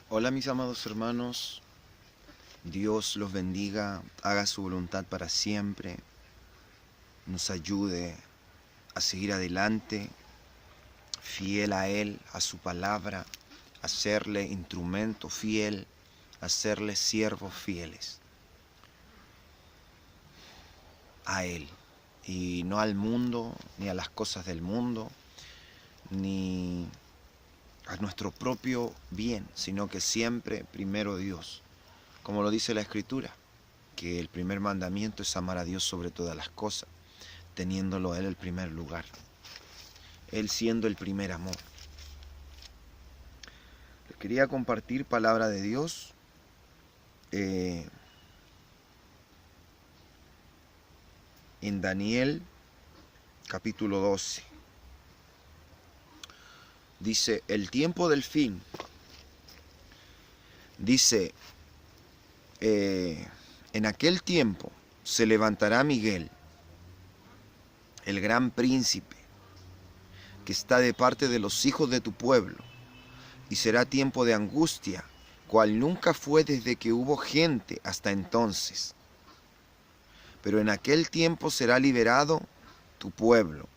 Hola mis amados hermanos, Dios los bendiga, haga su voluntad para siempre, nos ayude a seguir adelante, fiel a Él, a su palabra, a serle instrumento fiel, a serle siervos fieles a Él y no al mundo, ni a las cosas del mundo, ni a nuestro propio bien, sino que siempre primero Dios, como lo dice la Escritura, que el primer mandamiento es amar a Dios sobre todas las cosas, teniéndolo a Él el primer lugar, Él siendo el primer amor. Les quería compartir palabra de Dios. En Daniel capítulo 12 dice: el tiempo del fin, dice, en aquel tiempo se levantará Miguel, el gran príncipe, que está de parte de los hijos de tu pueblo, y será tiempo de angustia, cual nunca fue desde que hubo gente hasta entonces. Pero en aquel tiempo será liberado tu pueblo,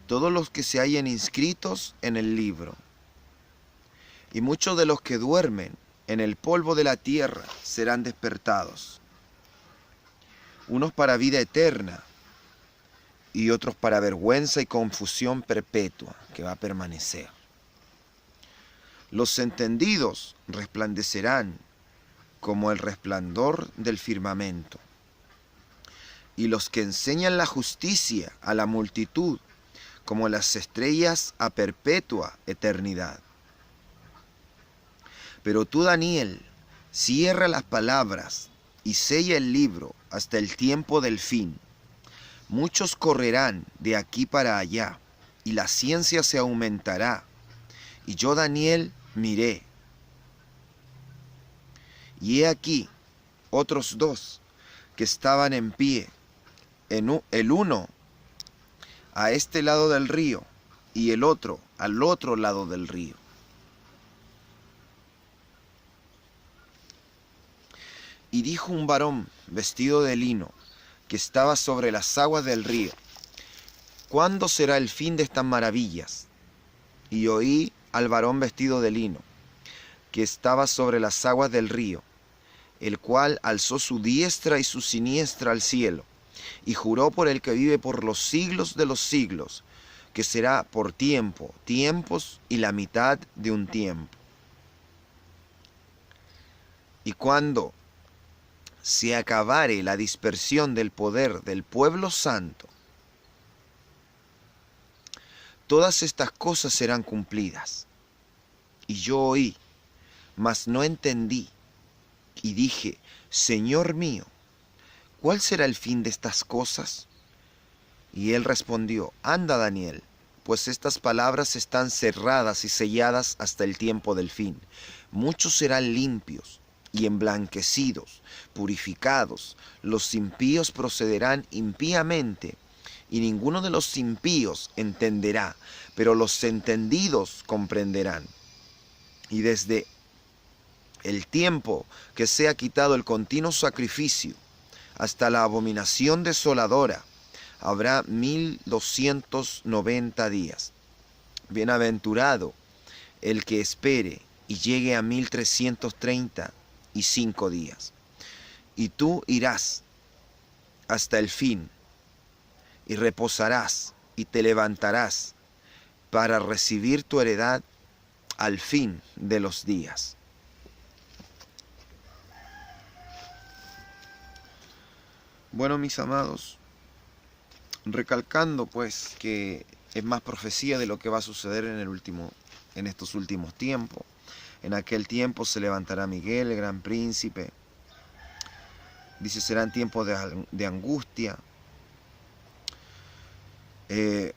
todos los que se hayan inscritos en el libro. Y muchos de los que duermen en el polvo de la tierra serán despertados, unos para vida eterna y otros para vergüenza y confusión perpetua que va a permanecer. Los entendidos resplandecerán como el resplandor del firmamento, y los que enseñan la justicia a la multitud como las estrellas a perpetua eternidad. Pero tú, Daniel, cierra las palabras y sella el libro hasta el tiempo del fin. Muchos correrán de aquí para allá, y la ciencia se aumentará. Y yo, Daniel, miré, y he aquí otros dos que estaban en pie, el uno a este lado del río y el otro al otro lado del río. Y dijo un varón vestido de lino, que estaba sobre las aguas del río: ¿cuándo será el fin de estas maravillas? Y oí al varón vestido de lino, que estaba sobre las aguas del río, el cual alzó su diestra y su siniestra al cielo, y juró por el que vive por los siglos de los siglos, que será por tiempo, tiempos y la mitad de un tiempo. Y cuando se acabare la dispersión del poder del pueblo santo, todas estas cosas serán cumplidas. Y yo oí, mas no entendí, y dije: Señor mío, ¿cuál será el fin de estas cosas? Y él respondió: anda, Daniel, pues estas palabras están cerradas y selladas hasta el tiempo del fin. Muchos serán limpios y emblanquecidos, purificados. Los impíos procederán impíamente, y ninguno de los impíos entenderá, pero los entendidos comprenderán. Y desde el tiempo que sea quitado el continuo sacrificio hasta la abominación desoladora, habrá 1290 días. Bienaventurado el que espere y llegue a 1335 días. Y tú irás hasta el fin, y reposarás y te levantarás para recibir tu heredad al fin de los días. Bueno, mis amados, recalcando pues que es más profecía de lo que va a suceder en estos últimos tiempos. En aquel tiempo se levantará Miguel, el gran príncipe. Dice: serán tiempos de angustia, el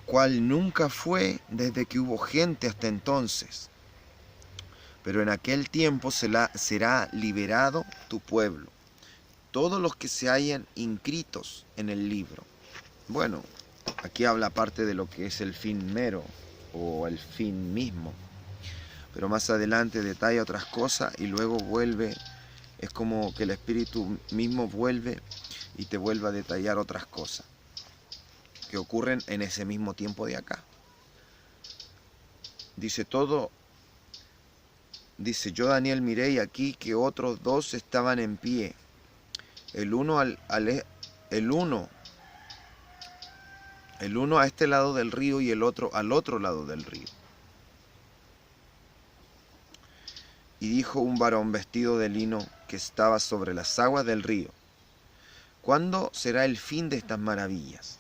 cual nunca fue desde que hubo gente hasta entonces. Pero en aquel tiempo será liberado tu pueblo, todos los que se hayan inscritos en el libro. Bueno, aquí habla parte de lo que es el fin mero, o el fin mismo. pero más adelante detalla otras cosas y luego vuelve, es como que el Espíritu mismo vuelve y te vuelve a detallar otras cosas que ocurren en ese mismo tiempo de acá. Dice todo, dice, yo Daniel miré y aquí que otros dos estaban en pie, el uno a este lado del río y el otro al otro lado del río. Y dijo un varón vestido de lino que estaba sobre las aguas del río, ¿cuándo será el fin de estas maravillas?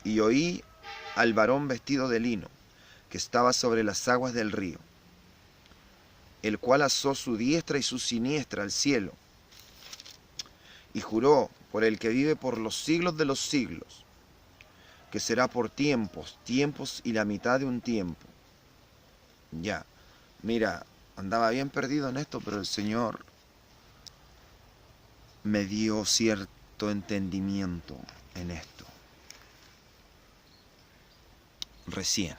Y oí al varón vestido de lino que estaba sobre las aguas del río, el cual alzó su diestra y su siniestra al cielo, y juró por el que vive por los siglos de los siglos, que será por tiempos, tiempos y la mitad de un tiempo. Ya, mira, andaba bien perdido en esto, pero el Señor me dio cierto entendimiento en esto. Recién.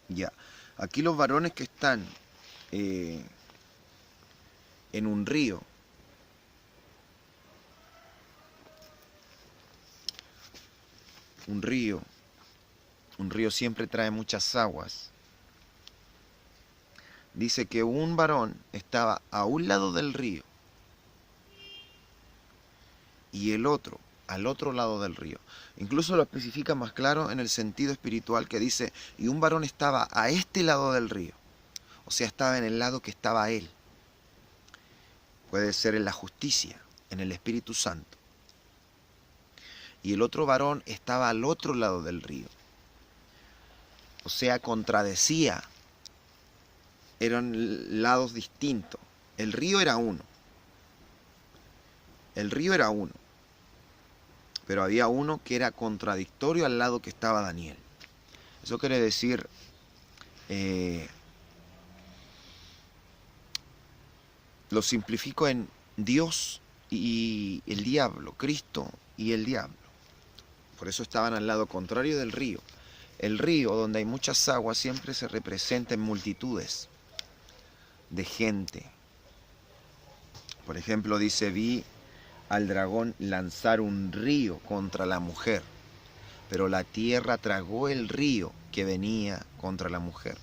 Ya, aquí los varones que están en un río, un río siempre trae muchas aguas. Dice que un varón estaba a un lado del río y el otro al otro lado del río. Incluso lo especifica más claro en el sentido espiritual que dice, y un varón estaba a este lado del río. O sea, estaba en el lado que estaba él. Puede ser en la justicia, en el Espíritu Santo. Y el otro varón estaba al otro lado del río. O sea, contradecía. Eran lados distintos. El río era uno. El río era uno. Pero había uno que era contradictorio al lado que estaba Daniel. Eso quiere decir, lo simplifico en Dios y el diablo, Cristo y el diablo. Por eso estaban al lado contrario del río. El río, donde hay muchas aguas, siempre se representa en multitudes de gente. Por ejemplo, dice, vi al dragón lanzar un río contra la mujer, pero la tierra tragó el río que venía contra la mujer.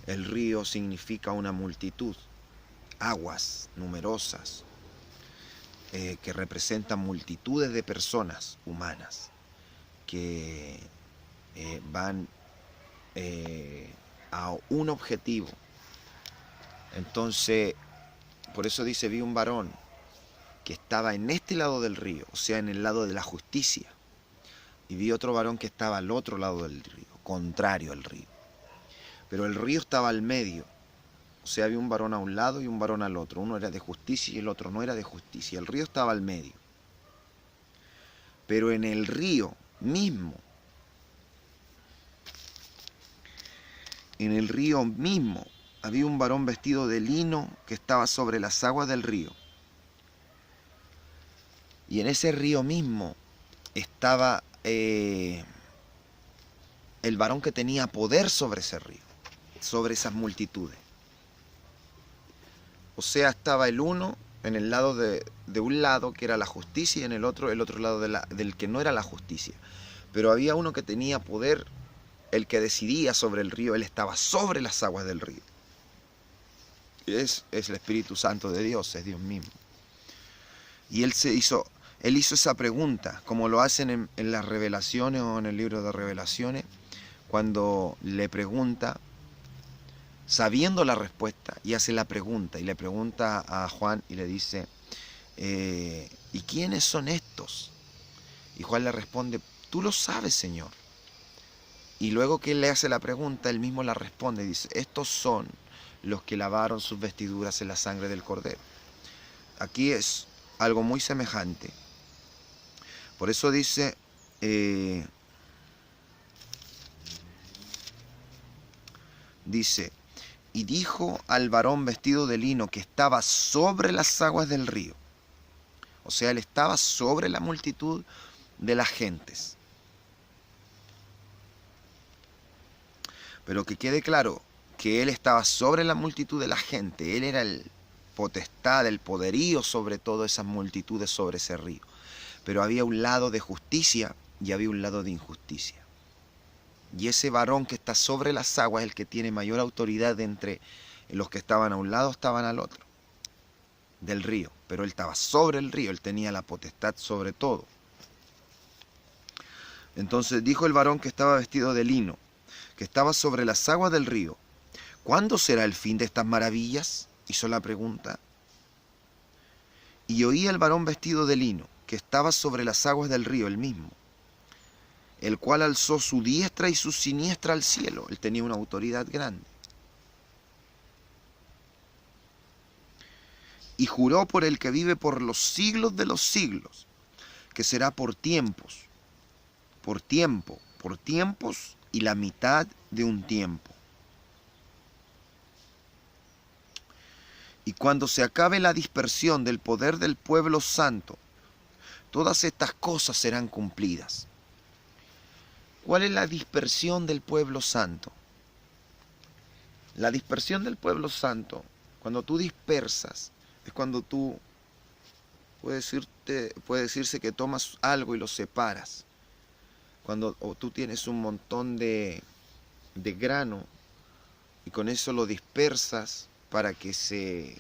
El río significa una multitud, aguas numerosas, que representan multitudes de personas humanas que van a un objetivo. Entonces, por eso dice, vi un varón que estaba en este lado del río, o sea, en el lado de la justicia, y vi otro varón que estaba al otro lado del río, contrario al río. Pero el río estaba al medio, o sea, había un varón a un lado y un varón al otro. Uno era de justicia y el otro no era de justicia. El río estaba al medio. Pero en el río mismo, había un varón vestido de lino que estaba sobre las aguas del río. Y en ese río mismo estaba el varón que tenía poder sobre ese río, sobre esas multitudes. O sea, estaba el uno en el lado de un lado, que era la justicia, y en el otro lado del que no era la justicia. Pero había uno que tenía poder, el que decidía sobre el río, él estaba sobre las aguas del río. Es el Espíritu Santo de Dios, es Dios mismo. Y él hizo esa pregunta, como lo hacen en las revelaciones o en el libro de revelaciones, cuando le pregunta, sabiendo la respuesta, y hace la pregunta, y le pregunta a Juan y le dice, ¿y quiénes son estos? Y Juan le responde, tú lo sabes, Señor. Y luego que él le hace la pregunta, él mismo la responde y dice, estos son los que lavaron sus vestiduras en la sangre del Cordero. Aquí es algo muy semejante. Por eso dice, y dijo al varón vestido de lino que estaba sobre las aguas del río. O sea, él estaba sobre la multitud de las gentes. Pero que quede claro que él estaba sobre la multitud de la gente. Él era el potestad, el poderío sobre todas esas multitudes, sobre ese río. Pero había un lado de justicia y había un lado de injusticia. Y ese varón que está sobre las aguas es el que tiene mayor autoridad entre los que estaban a un lado, estaban al otro del río. Pero él estaba sobre el río, él tenía la potestad sobre todo. Entonces dijo el varón que estaba vestido de lino, que estaba sobre las aguas del río: ¿cuándo será el fin de estas maravillas? Hizo la pregunta. Y oí al varón vestido de lino, que estaba sobre las aguas del río, el mismo, el cual alzó su diestra y su siniestra al cielo. Él tenía una autoridad grande. Y juró por el que vive por los siglos de los siglos, que será por tiempos, por tiempos y la mitad de un tiempo. Y cuando se acabe la dispersión del poder del pueblo santo, todas estas cosas serán cumplidas. ¿Cuál es la dispersión del pueblo santo? La dispersión del pueblo santo, cuando tú dispersas, es cuando tú, puede decirse que tomas algo y lo separas. Cuando tú tienes un montón de grano y con eso lo dispersas para que se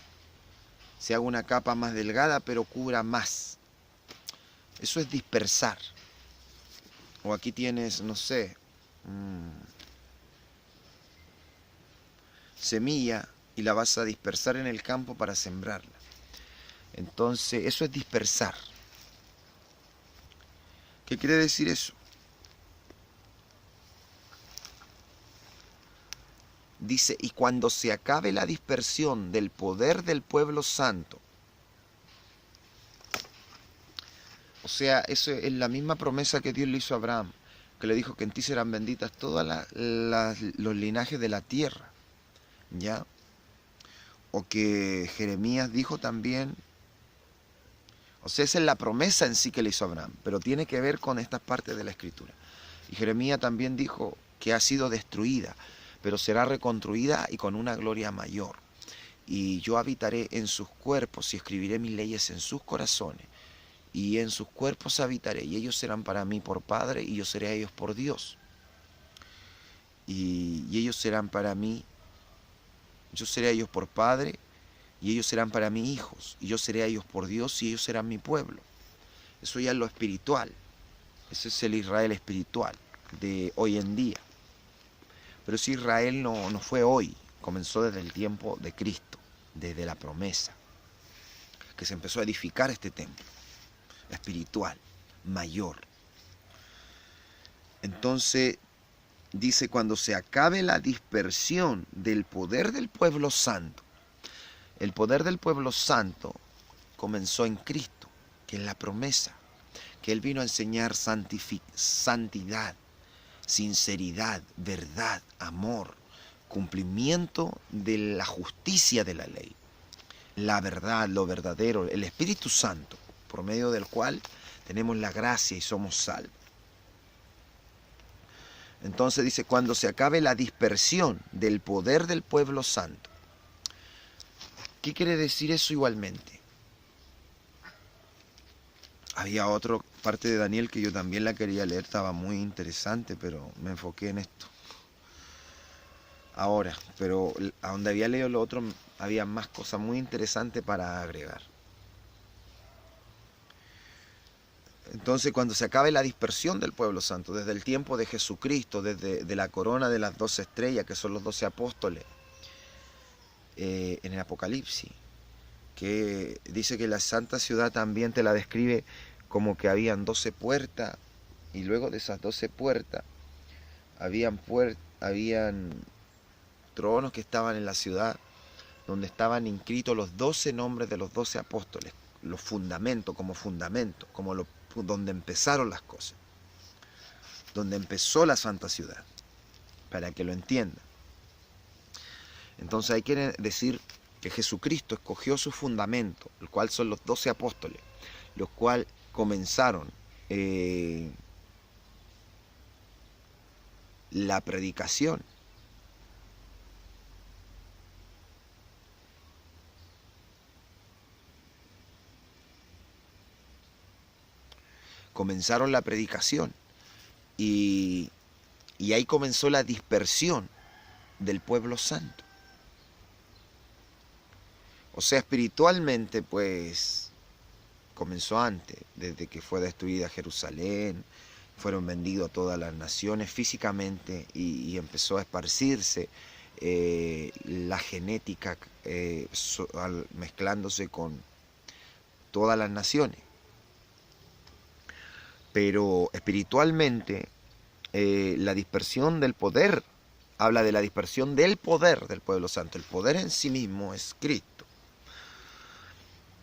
haga una capa más delgada, pero cubra más. Eso es dispersar. O aquí tienes, no sé, semilla y la vas a dispersar en el campo para sembrarla. Entonces, eso es dispersar. ¿Qué quiere decir eso? Dice, y cuando se acabe la dispersión del poder del pueblo santo. O sea, eso es la misma promesa que Dios le hizo a Abraham, que le dijo que en ti serán benditas todos los linajes de la tierra. ¿Ya? O que Jeremías dijo también. O sea, esa es la promesa en sí que le hizo a Abraham, pero tiene que ver con estas partes de la Escritura. Y Jeremías también dijo que ha sido destruida, pero será reconstruida y con una gloria mayor. Y yo habitaré en sus cuerpos y escribiré mis leyes en sus corazones. Y en sus cuerpos habitaré, y ellos serán para mí por Padre, y yo seré a ellos por Dios. Y ellos serán para mí, yo seré a ellos por Padre, y ellos serán para mí hijos, y yo seré a ellos por Dios, y ellos serán mi pueblo. Eso ya es lo espiritual. Ese es el Israel espiritual de hoy en día. Pero ese Israel no fue hoy, comenzó desde el tiempo de Cristo, desde la promesa, que se empezó a edificar este templo espiritual, mayor. Entonces, dice, cuando se acabe la dispersión del poder del pueblo santo. El poder del pueblo santo comenzó en Cristo, que es la promesa, que Él vino a enseñar santidad, sinceridad, verdad, amor, cumplimiento de la justicia de la ley, la verdad, lo verdadero, el Espíritu Santo, por medio del cual tenemos la gracia y somos salvos. Entonces dice, cuando se acabe la dispersión del poder del pueblo santo. ¿Qué quiere decir eso igualmente? Había otra parte de Daniel que yo también la quería leer, estaba muy interesante, pero me enfoqué en esto ahora. Pero a donde había leído lo otro, había más cosas muy interesantes para agregar. Entonces, cuando se acabe la dispersión del pueblo santo, desde el tiempo de Jesucristo, desde la corona de las 12 estrellas, que son los 12 apóstoles, en el Apocalipsis, que dice que la santa ciudad también te la describe como que habían 12 puertas, y luego de esas 12 puertas habían tronos que estaban en la ciudad, donde estaban inscritos los 12 nombres de los 12 apóstoles, los fundamentos, como donde empezaron las cosas, donde empezó la santa ciudad, para que lo entiendan. Entonces ahí quiere decir que Jesucristo escogió su fundamento, el cual son los 12 apóstoles, los cuales comenzaron la predicación. Comenzaron la predicación y ahí comenzó la dispersión del pueblo santo. O sea, espiritualmente, pues, comenzó antes, desde que fue destruida Jerusalén, fueron vendidos a todas las naciones físicamente y empezó a esparcirse la genética mezclándose con todas las naciones. Pero espiritualmente, la dispersión del poder, habla de la dispersión del poder del pueblo santo. El poder en sí mismo es Cristo.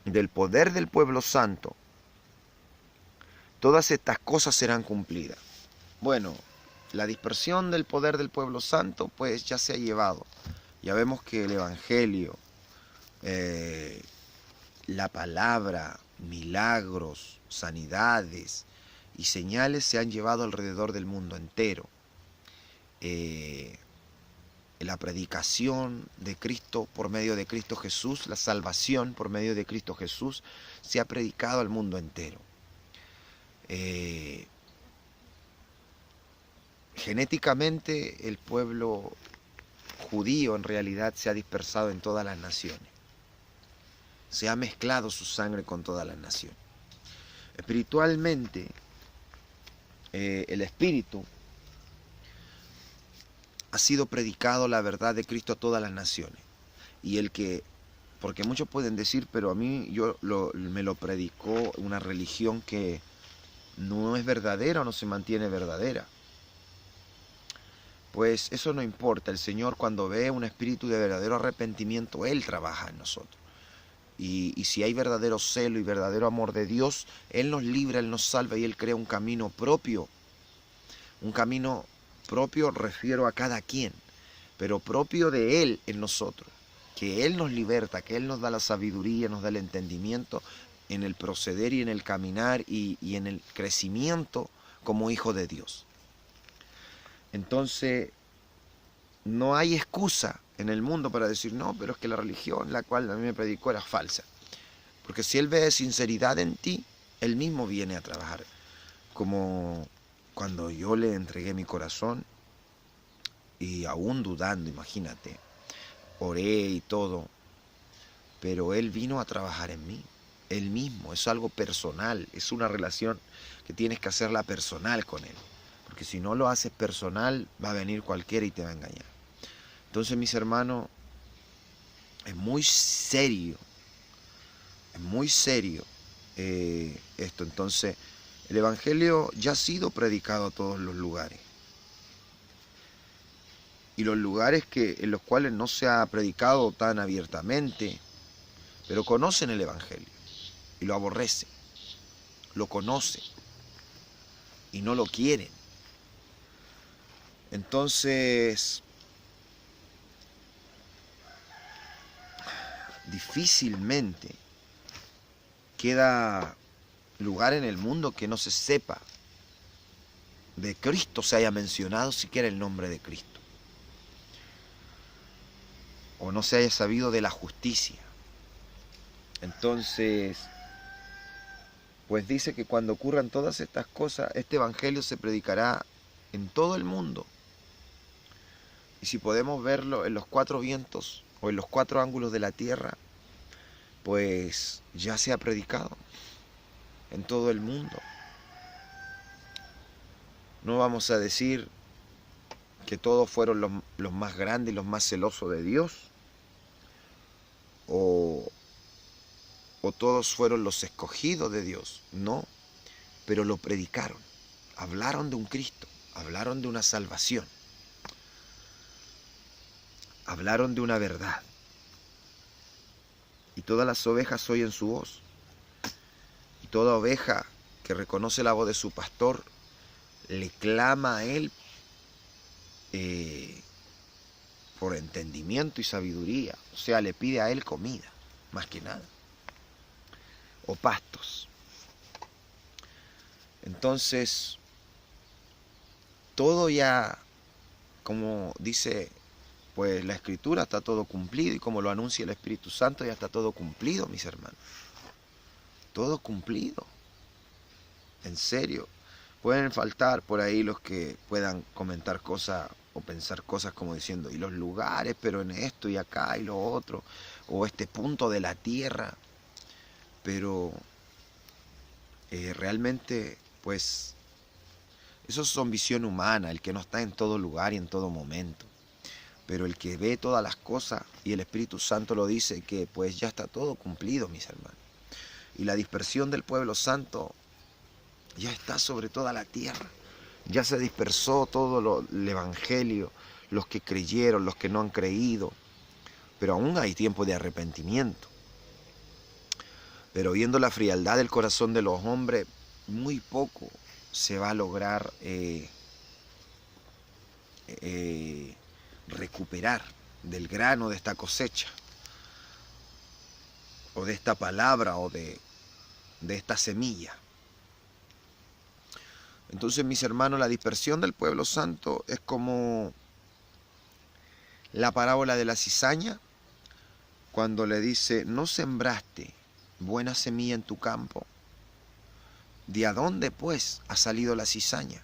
Del poder del pueblo santo, todas estas cosas serán cumplidas. Bueno, la dispersión del poder del pueblo santo, pues ya se ha llevado. Ya vemos que el Evangelio, la palabra, milagros, sanidades y señales se han llevado alrededor del mundo entero. La predicación de Cristo por medio de Cristo Jesús, la salvación por medio de Cristo Jesús, se ha predicado al mundo entero. Genéticamente el pueblo judío en realidad se ha dispersado en todas las naciones. Se ha mezclado su sangre con todas las naciones. Espiritualmente, el Espíritu ha sido predicado la verdad de Cristo a todas las naciones. Y el que, porque muchos pueden decir, pero a mí me lo predicó una religión que no es verdadera o no se mantiene verdadera. Pues eso no importa. El Señor, cuando ve un espíritu de verdadero arrepentimiento, Él trabaja en nosotros. Y si hay verdadero celo y verdadero amor de Dios, Él nos libra, Él nos salva y Él crea un camino propio. Un camino propio, refiero a cada quien, pero propio de Él en nosotros. Que Él nos liberta, que Él nos da la sabiduría, nos da el entendimiento en el proceder y en el caminar y en el crecimiento como hijo de Dios. Entonces, no hay excusa en el mundo para decir, no, pero es que la religión la cual a mí me predicó era falsa. Porque si Él ve sinceridad en ti, Él mismo viene a trabajar. Como cuando yo le entregué mi corazón, y aún dudando, imagínate, oré y todo, pero Él vino a trabajar en mí, Él mismo, es algo personal, es una relación que tienes que hacerla personal con Él, porque si no lo haces personal, va a venir cualquiera y te va a engañar. Entonces, mis hermanos, es muy serio esto. Entonces, el Evangelio ya ha sido predicado a todos los lugares. Y los lugares en los cuales no se ha predicado tan abiertamente, pero conocen el Evangelio y lo aborrecen, lo conocen y no lo quieren. Entonces, difícilmente queda lugar en el mundo que no se sepa de Cristo, se haya mencionado siquiera el nombre de Cristo, o no se haya sabido de la justicia. Entonces, pues dice que cuando ocurran todas estas cosas, este evangelio se predicará en todo el mundo. Y si podemos verlo en los 4 vientos o en los 4 ángulos de la tierra, pues ya se ha predicado en todo el mundo. No vamos a decir que todos fueron los más grandes y los más celosos de Dios, o todos fueron los escogidos de Dios, no, pero lo predicaron, hablaron de un Cristo, hablaron de una salvación, hablaron de una verdad, y todas las ovejas oyen su voz, y toda oveja que que reconoce la voz de su pastor, le clama a él por entendimiento y sabiduría. O sea, le pide a él comida, más que nada. O pastos. Entonces, todo ya, como dice pues la Escritura, está todo cumplido, y como lo anuncia el Espíritu Santo, ya está todo cumplido, mis hermanos. Todo cumplido. En serio. Pueden faltar por ahí los que puedan comentar cosas o pensar cosas como diciendo, y los lugares, pero en esto y acá y lo otro, o este punto de la tierra. Pero realmente, pues, eso son visión humana, el que no está en todo lugar y en todo momento. Pero el que ve todas las cosas, y el Espíritu Santo lo dice, que pues ya está todo cumplido, mis hermanos. Y la dispersión del pueblo santo ya está sobre toda la tierra. Ya se dispersó todo el evangelio, los que creyeron, los que no han creído. Pero aún hay tiempo de arrepentimiento. Pero viendo la frialdad del corazón de los hombres, muy poco se va a lograr recuperar del grano de esta cosecha, o de esta palabra, o de esta semilla. Entonces, mis hermanos, la dispersión del pueblo santo es como la parábola de la cizaña, cuando le dice, ¿no sembraste buena semilla en tu campo? ¿De a dónde, pues, ha salido la cizaña?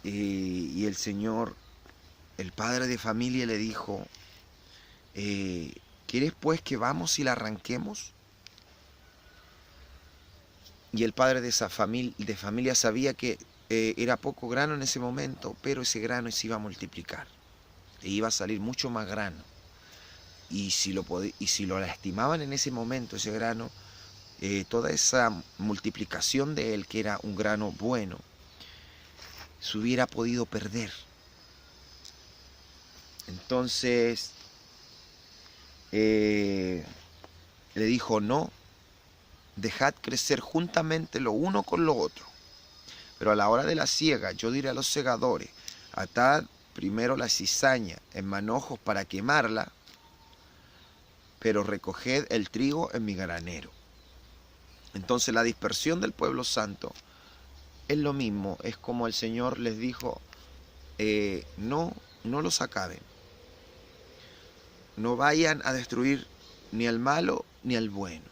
Y el Señor, el padre de familia, le dijo, ¿quieres pues que vamos y la arranquemos? Y el padre de familia sabía que era poco grano en ese momento, pero ese grano se iba a multiplicar. E iba a salir mucho más grano. Y si lo lastimaban en ese momento, ese grano, toda esa multiplicación de él, que era un grano bueno, se hubiera podido perder. Entonces, le dijo, no, dejad crecer juntamente lo uno con lo otro. Pero a la hora de la siega, yo diré a los segadores, atad primero la cizaña en manojos para quemarla, pero recoged el trigo en mi granero. Entonces la dispersión del pueblo santo es lo mismo, es como el Señor les dijo, no los acaben. No vayan a destruir ni al malo ni al bueno.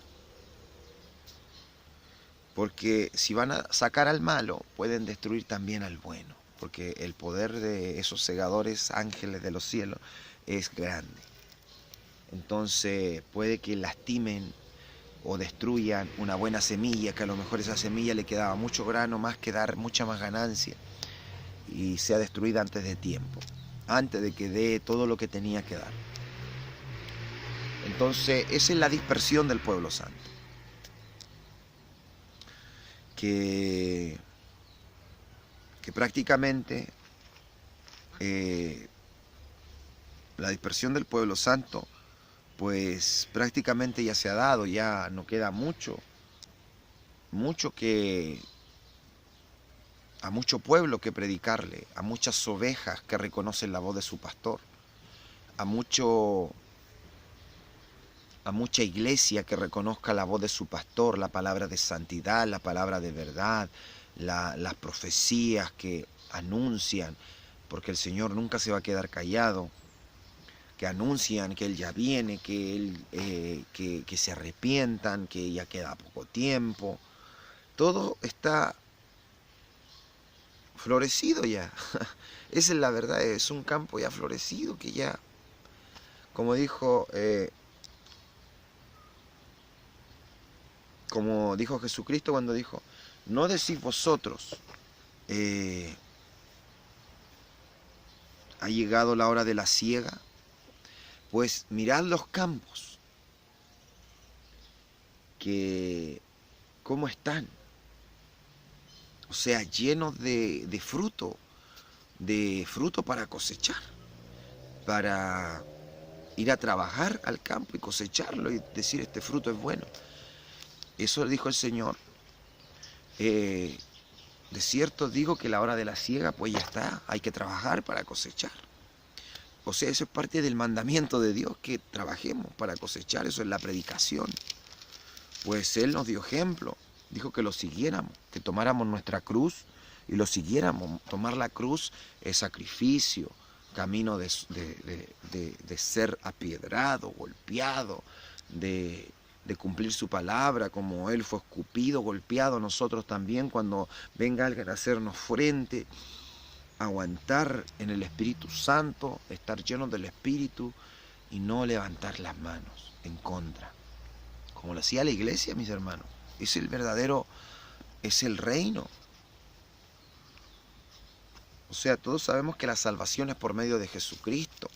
Porque si van a sacar al malo, pueden destruir también al bueno. Porque el poder de esos segadores ángeles de los cielos es grande. Entonces puede que lastimen o destruyan una buena semilla, que a lo mejor esa semilla le quedaba mucho grano más, que dar mucha más ganancia, y sea destruida antes de tiempo, antes de que dé todo lo que tenía que dar. Entonces esa es la dispersión del pueblo santo. Que prácticamente la dispersión del pueblo santo, pues prácticamente ya se ha dado, ya no queda mucho que, a mucho pueblo que predicarle, a muchas ovejas que reconocen la voz de su pastor, a mucha iglesia que reconozca la voz de su pastor, la palabra de santidad, la palabra de verdad, las profecías que anuncian, porque el Señor nunca se va a quedar callado, que anuncian que Él ya viene, que se arrepientan, que ya queda poco tiempo. Todo está florecido ya. Esa es la verdad, es un campo ya florecido, que ya, como dijo Jesucristo cuando dijo, no decís vosotros, ha llegado la hora de la siega. Pues mirad los campos, que cómo están, o sea, llenos de fruto para cosechar, para ir a trabajar al campo y cosecharlo y decir, este fruto es bueno. Eso dijo el Señor. De cierto digo que la hora de la siega pues ya está, hay que trabajar para cosechar. O sea, eso es parte del mandamiento de Dios, que trabajemos para cosechar, eso es la predicación. Pues Él nos dio ejemplo, dijo que lo siguiéramos, que tomáramos nuestra cruz y lo siguiéramos. Tomar la cruz es sacrificio, camino de ser apiedrado, golpeado, de cumplir su palabra, como Él fue escupido, golpeado, nosotros también cuando venga alguien a hacernos frente, aguantar en el Espíritu Santo, estar llenos del Espíritu y no levantar las manos en contra, como lo hacía la iglesia, mis hermanos. Es el verdadero, es el reino. O sea, todos sabemos que la salvación es por medio de Jesucristo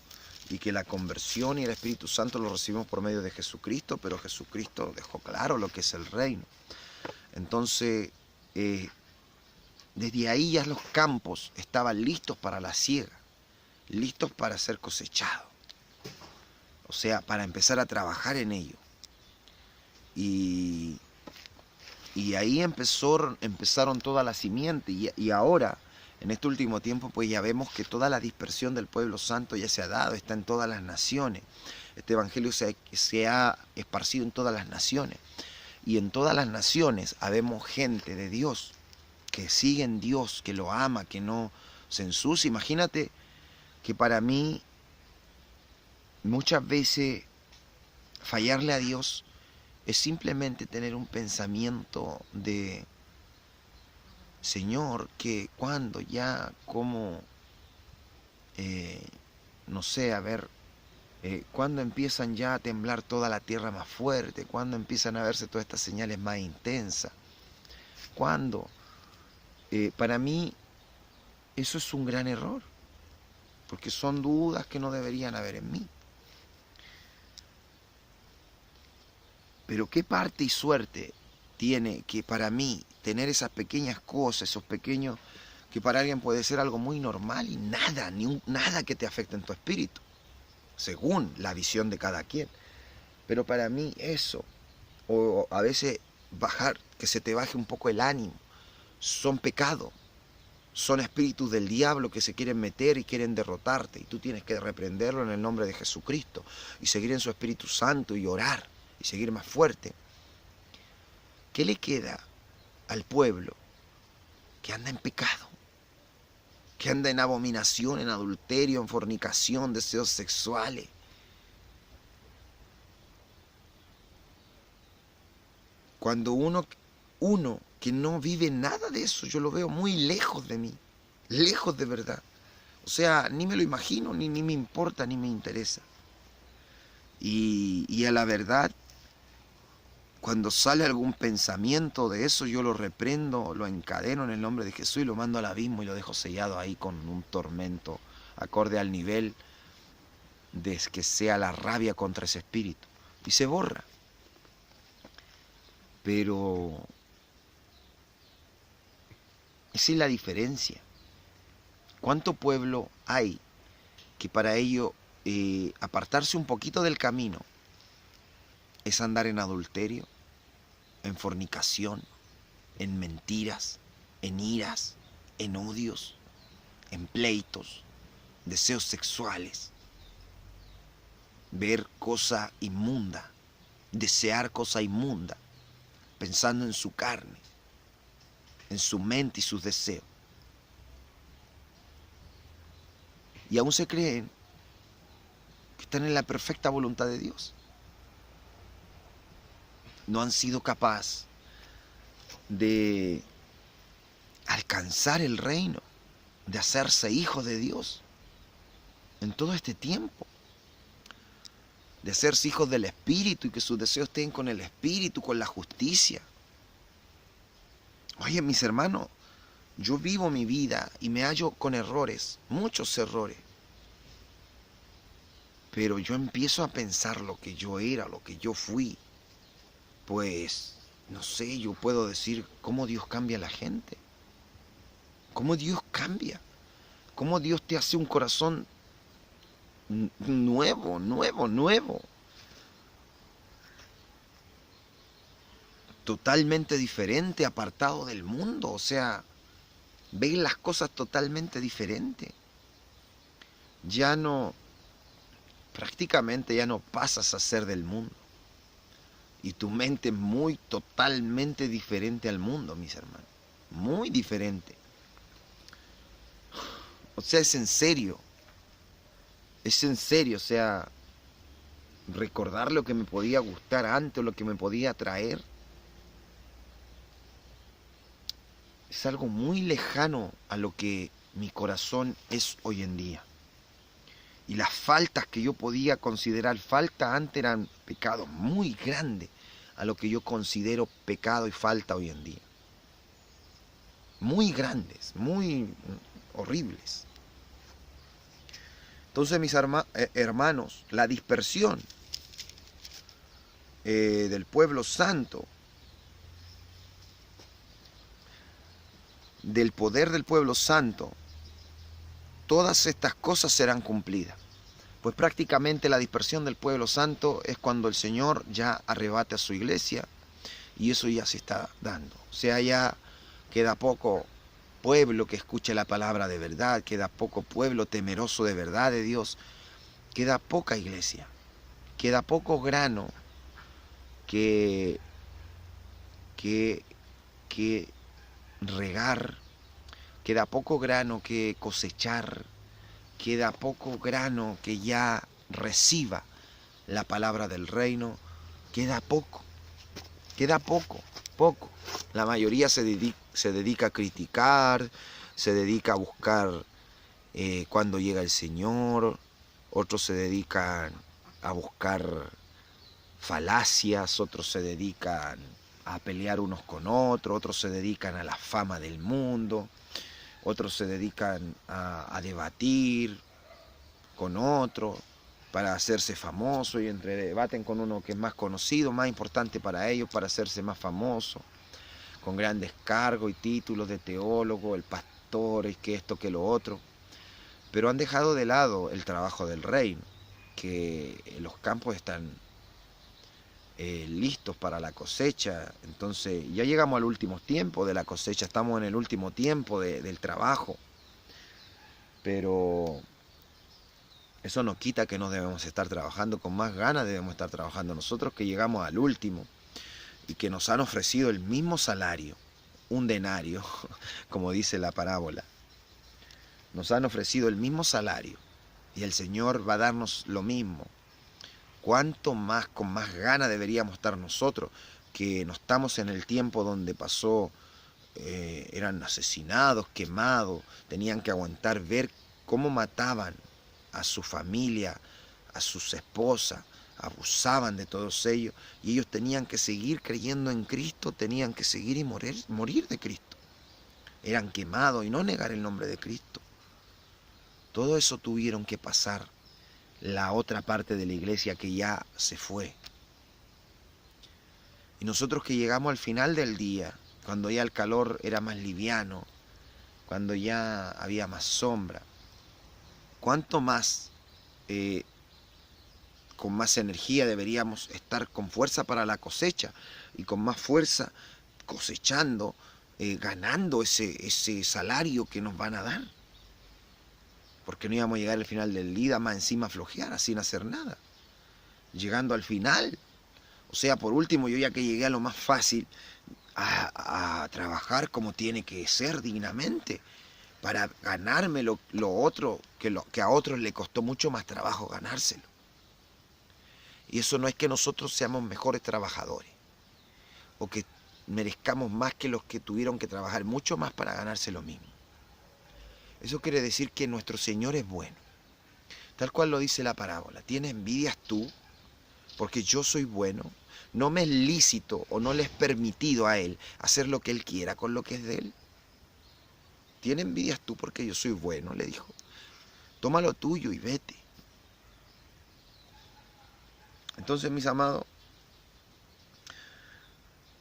y que la conversión y el Espíritu Santo lo recibimos por medio de Jesucristo, pero Jesucristo dejó claro lo que es el reino. Entonces, desde ahí ya los campos estaban listos para la siega, listos para ser cosechados. O sea, para empezar a trabajar en ello. Y ahí empezaron toda la simiente. Y ahora, en este último tiempo, pues ya vemos que toda la dispersión del pueblo santo ya se ha dado, está en todas las naciones. Este evangelio se ha esparcido en todas las naciones. Y en todas las naciones habemos gente de Dios, que sigue en Dios, que lo ama, que no se ensucia. Imagínate que para mí muchas veces fallarle a Dios es simplemente tener un pensamiento de Señor, que cuando ya como, no sé, a ver, cuando empiezan ya a temblar toda la tierra más fuerte, cuando empiezan a verse todas estas señales más intensas, cuando para mí eso es un gran error, porque son dudas que no deberían haber en mí. Pero qué parte y suerte tiene que para mí tener esas pequeñas cosas, esos pequeños, que para alguien puede ser algo muy normal y nada, nada que te afecte en tu espíritu, según la visión de cada quien. Pero para mí eso, o a veces que se te baje un poco el ánimo, son pecados, son espíritus del diablo que se quieren meter y quieren derrotarte, y tú tienes que reprenderlo en el nombre de Jesucristo y seguir en su Espíritu Santo y orar y seguir más fuerte. ¿Qué le queda al pueblo que anda en pecado, que anda en abominación, en adulterio, en fornicación, deseos sexuales? Cuando uno que no vive nada de eso, yo lo veo muy lejos de mí, lejos de verdad. O sea, ni me lo imagino, ni me importa, ni me interesa. Y a la verdad, cuando sale algún pensamiento de eso, yo lo reprendo, lo encadeno en el nombre de Jesús y lo mando al abismo y lo dejo sellado ahí con un tormento acorde al nivel de que sea la rabia contra ese espíritu. Y se borra. Pero esa es la diferencia. ¿Cuánto pueblo hay que para ello apartarse un poquito del camino es andar en adulterio, en fornicación, en mentiras, en iras, en odios, en pleitos, deseos sexuales, ver cosa inmunda, desear cosa inmunda, pensando en su carne, en su mente y sus deseos? Y aún se creen que están en la perfecta voluntad de Dios. No han sido capaces de alcanzar el reino, de hacerse hijos de Dios en todo este tiempo, de hacerse hijos del Espíritu y que sus deseos estén con el Espíritu, con la justicia. Oye, mis hermanos, yo vivo mi vida y me hallo con errores, muchos errores. Pero yo empiezo a pensar lo que yo era, lo que yo fui. Pues, no sé, yo puedo decir cómo Dios cambia a la gente. Cómo Dios cambia. Cómo Dios te hace un corazón nuevo. totalmente diferente, apartado del mundo. O sea, ves las cosas totalmente diferente. Ya no, prácticamente ya no pasas a ser del mundo. Y tu mente es muy totalmente diferente al mundo, mis hermanos. Muy diferente. O sea, es en serio. Es en serio, o sea, recordar lo que me podía gustar antes, lo que me podía atraer, es algo muy lejano a lo que mi corazón es hoy en día. Y las faltas que yo podía considerar falta antes eran pecados muy grandes a lo que yo considero pecado y falta hoy en día. Muy grandes, muy horribles. Entonces, mis hermanos, la dispersión del pueblo santo, del poder del pueblo santo, todas estas cosas serán cumplidas. Pues prácticamente la dispersión del pueblo santo es cuando el Señor ya arrebate a su iglesia, y eso ya se está dando. O sea, ya queda poco pueblo que escuche la palabra de verdad, queda poco pueblo temeroso de verdad de Dios, queda poca iglesia, queda poco grano que regar, queda poco grano que cosechar, queda poco grano que ya reciba la palabra del reino, queda poco, poco. La mayoría se dedica a criticar, se dedica a buscar cuándo llega el Señor, otros se dedican a buscar falacias, otros se dedican a pelear unos con otros, otros se dedican a la fama del mundo, otros se dedican a debatir con otro para hacerse famoso, y entre debaten con uno que es más conocido, más importante para ellos, para hacerse más famoso, con grandes cargos y títulos de teólogo, el pastor, es que esto, que lo otro, pero han dejado de lado el trabajo del reino, que los campos están listos para la cosecha. Entonces ya llegamos al último tiempo de la cosecha, estamos en el último tiempo del trabajo, pero eso no quita que no debemos estar trabajando con más ganas, debemos estar trabajando nosotros que llegamos al último y que nos han ofrecido el mismo salario, un denario, como dice la parábola. Nos han ofrecido el mismo salario y el Señor va a darnos lo mismo. ¿Cuánto más, con más ganas deberíamos estar nosotros, que no estamos en el tiempo donde pasó, eran asesinados, quemados, tenían que aguantar ver cómo mataban a su familia, a sus esposas, abusaban de todos ellos, y ellos tenían que seguir creyendo en Cristo, tenían que seguir y morir de Cristo. Eran quemados y no negar el nombre de Cristo. Todo eso tuvieron que pasar la otra parte de la iglesia que ya se fue. Y nosotros que llegamos al final del día, cuando ya el calor era más liviano, cuando ya había más sombra, ¿cuánto más, con más energía deberíamos estar con fuerza para la cosecha y con más fuerza cosechando, ganando ese salario que nos van a dar? Porque no íbamos a llegar al final del día más encima a flojear, sin hacer nada. Llegando al final, o sea, por último, yo ya que llegué a lo más fácil, a trabajar como tiene que ser dignamente, para ganarme lo otro, que a otros le costó mucho más trabajo ganárselo. Y eso no es que nosotros seamos mejores trabajadores, o que merezcamos más que los que tuvieron que trabajar mucho más para ganarse lo mismo. Eso quiere decir que nuestro Señor es bueno, tal cual lo dice la parábola. ¿Tienes envidias tú porque yo soy bueno? ¿No me es lícito o no le es permitido a Él hacer lo que Él quiera con lo que es de Él? ¿Tienes envidias tú porque yo soy bueno?, le dijo. Toma lo tuyo y vete. Entonces, mis amados,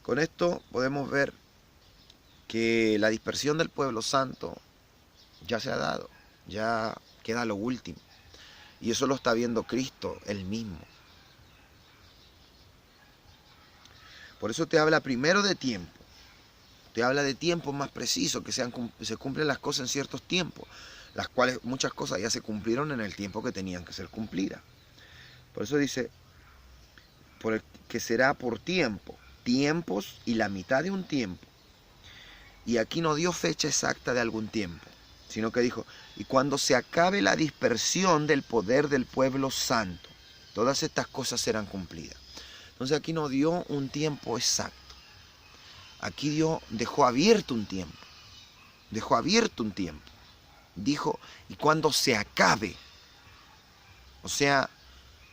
con esto podemos ver que la dispersión del pueblo santo ya se ha dado, ya queda lo último. Y eso lo está viendo Cristo él mismo. Por eso te habla primero de tiempo. Te habla de tiempos más precisos, que se cumplen las cosas en ciertos tiempos, las cuales muchas cosas ya se cumplieron en el tiempo que tenían que ser cumplidas. Por eso dice, que será por tiempo, tiempos y la mitad de un tiempo. Y aquí no dio fecha exacta de algún tiempo, sino que dijo, y cuando se acabe la dispersión del poder del pueblo santo, todas estas cosas serán cumplidas. Entonces aquí no dio un tiempo exacto. Aquí dejó abierto un tiempo. Dejó abierto un tiempo. Dijo, y cuando se acabe. O sea,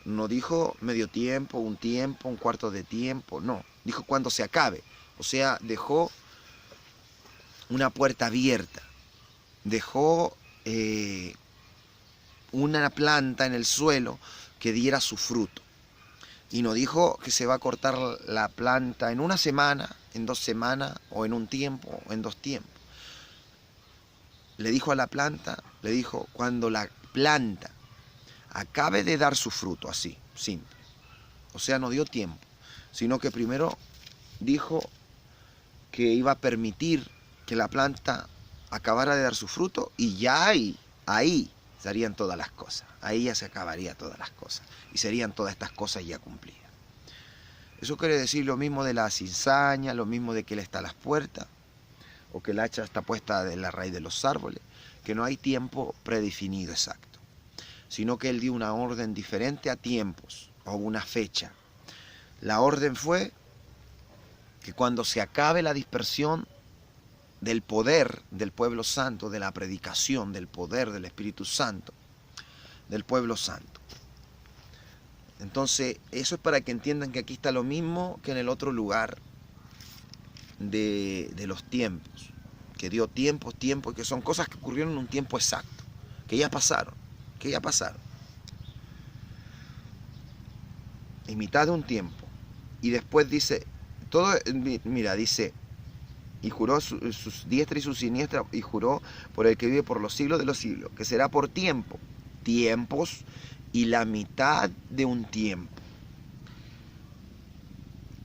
no dijo medio tiempo, un cuarto de tiempo. No, dijo cuando se acabe. O sea, dejó una puerta abierta. Dejó una planta en el suelo que diera su fruto. Y no dijo que se va a cortar la planta en una semana, en 2 semanas, o en un tiempo, o en 2 tiempos. Le dijo a la planta, le dijo, cuando la planta acabe de dar su fruto, así, simple. O sea, no dio tiempo, sino que primero dijo que iba a permitir que la planta acabara de dar su fruto y ya ahí serían todas las cosas. Ahí ya se acabaría todas las cosas y serían todas estas cosas ya cumplidas. Eso quiere decir lo mismo de la cizaña, lo mismo de que Él está a las puertas, o que el hacha está puesta en la raíz de los árboles, que no hay tiempo predefinido exacto, sino que Él dio una orden diferente a tiempos o una fecha. La orden fue que cuando se acabe la dispersión del poder del pueblo santo, de la predicación, del poder del Espíritu Santo, del pueblo santo. Entonces, eso es para que entiendan que aquí está lo mismo que en el otro lugar de los tiempos, que dio tiempos, que son cosas que ocurrieron en un tiempo exacto, que ya pasaron, en mitad de un tiempo. Y después dice, dice, y juró sus diestra y su siniestra, y juró por el que vive por los siglos de los siglos, que será por tiempo, tiempos y la mitad de un tiempo.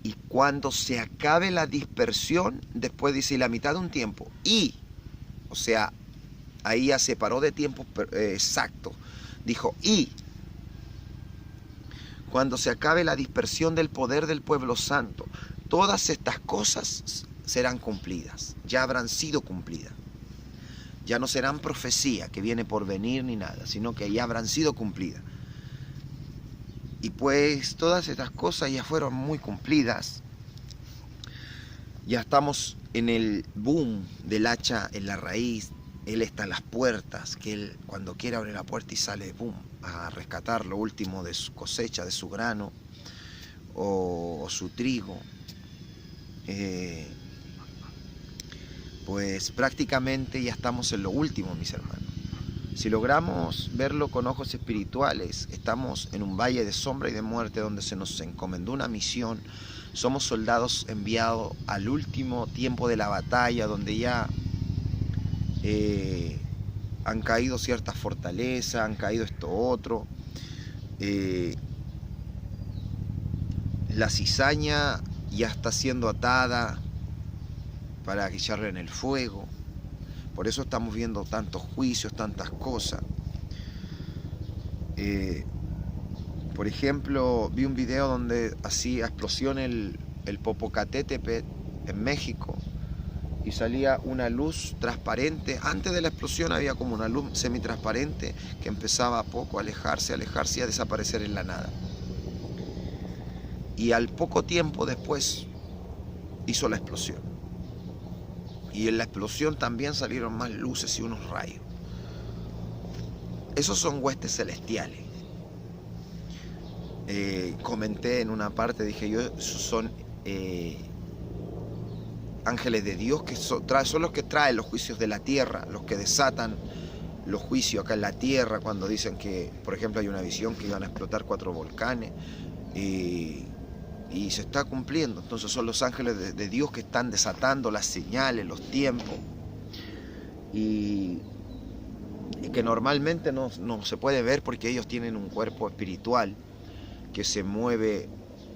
Y cuando se acabe la dispersión, después dice, y la mitad de un tiempo, y, o sea, ahí ya separó de tiempo exacto, dijo, y cuando se acabe la dispersión del poder del pueblo santo, todas estas cosas serán cumplidas, ya habrán sido cumplidas. Ya no serán profecía que viene por venir ni nada, sino que ya habrán sido cumplidas. Y pues todas estas cosas ya fueron muy cumplidas. Ya estamos en el boom del hacha en la raíz. Él está en las puertas, que Él cuando quiere abre la puerta y sale, boom, a rescatar lo último de su cosecha, de su grano o su trigo. Pues prácticamente ya estamos en lo último, mis hermanos. Si logramos verlo con ojos espirituales, estamos en un valle de sombra y de muerte donde se nos encomendó una misión. Somos soldados enviados al último tiempo de la batalla, donde ya han caído ciertas fortalezas, han caído esto otro. La cizaña ya está siendo atada para echarla en el fuego. Por eso estamos viendo tantos juicios, tantas cosas. Por ejemplo, vi un video donde hacía explosión el Popocatépetl en México y salía una luz transparente. Antes de la explosión había como una luz semitransparente que empezaba a poco a alejarse y a desaparecer en la nada. Y al poco tiempo después hizo la explosión. Y en la explosión también salieron más luces y unos rayos. Esos son huestes celestiales. Comenté en una parte, dije yo, esos son ángeles de Dios que son los que traen los juicios de la tierra, los que desatan los juicios acá en la tierra, cuando dicen que, por ejemplo, hay una visión que iban a explotar 4 volcanes. Y se está cumpliendo. Entonces son los ángeles de Dios que están desatando las señales, los tiempos. Y que normalmente no se puede ver porque ellos tienen un cuerpo espiritual que se mueve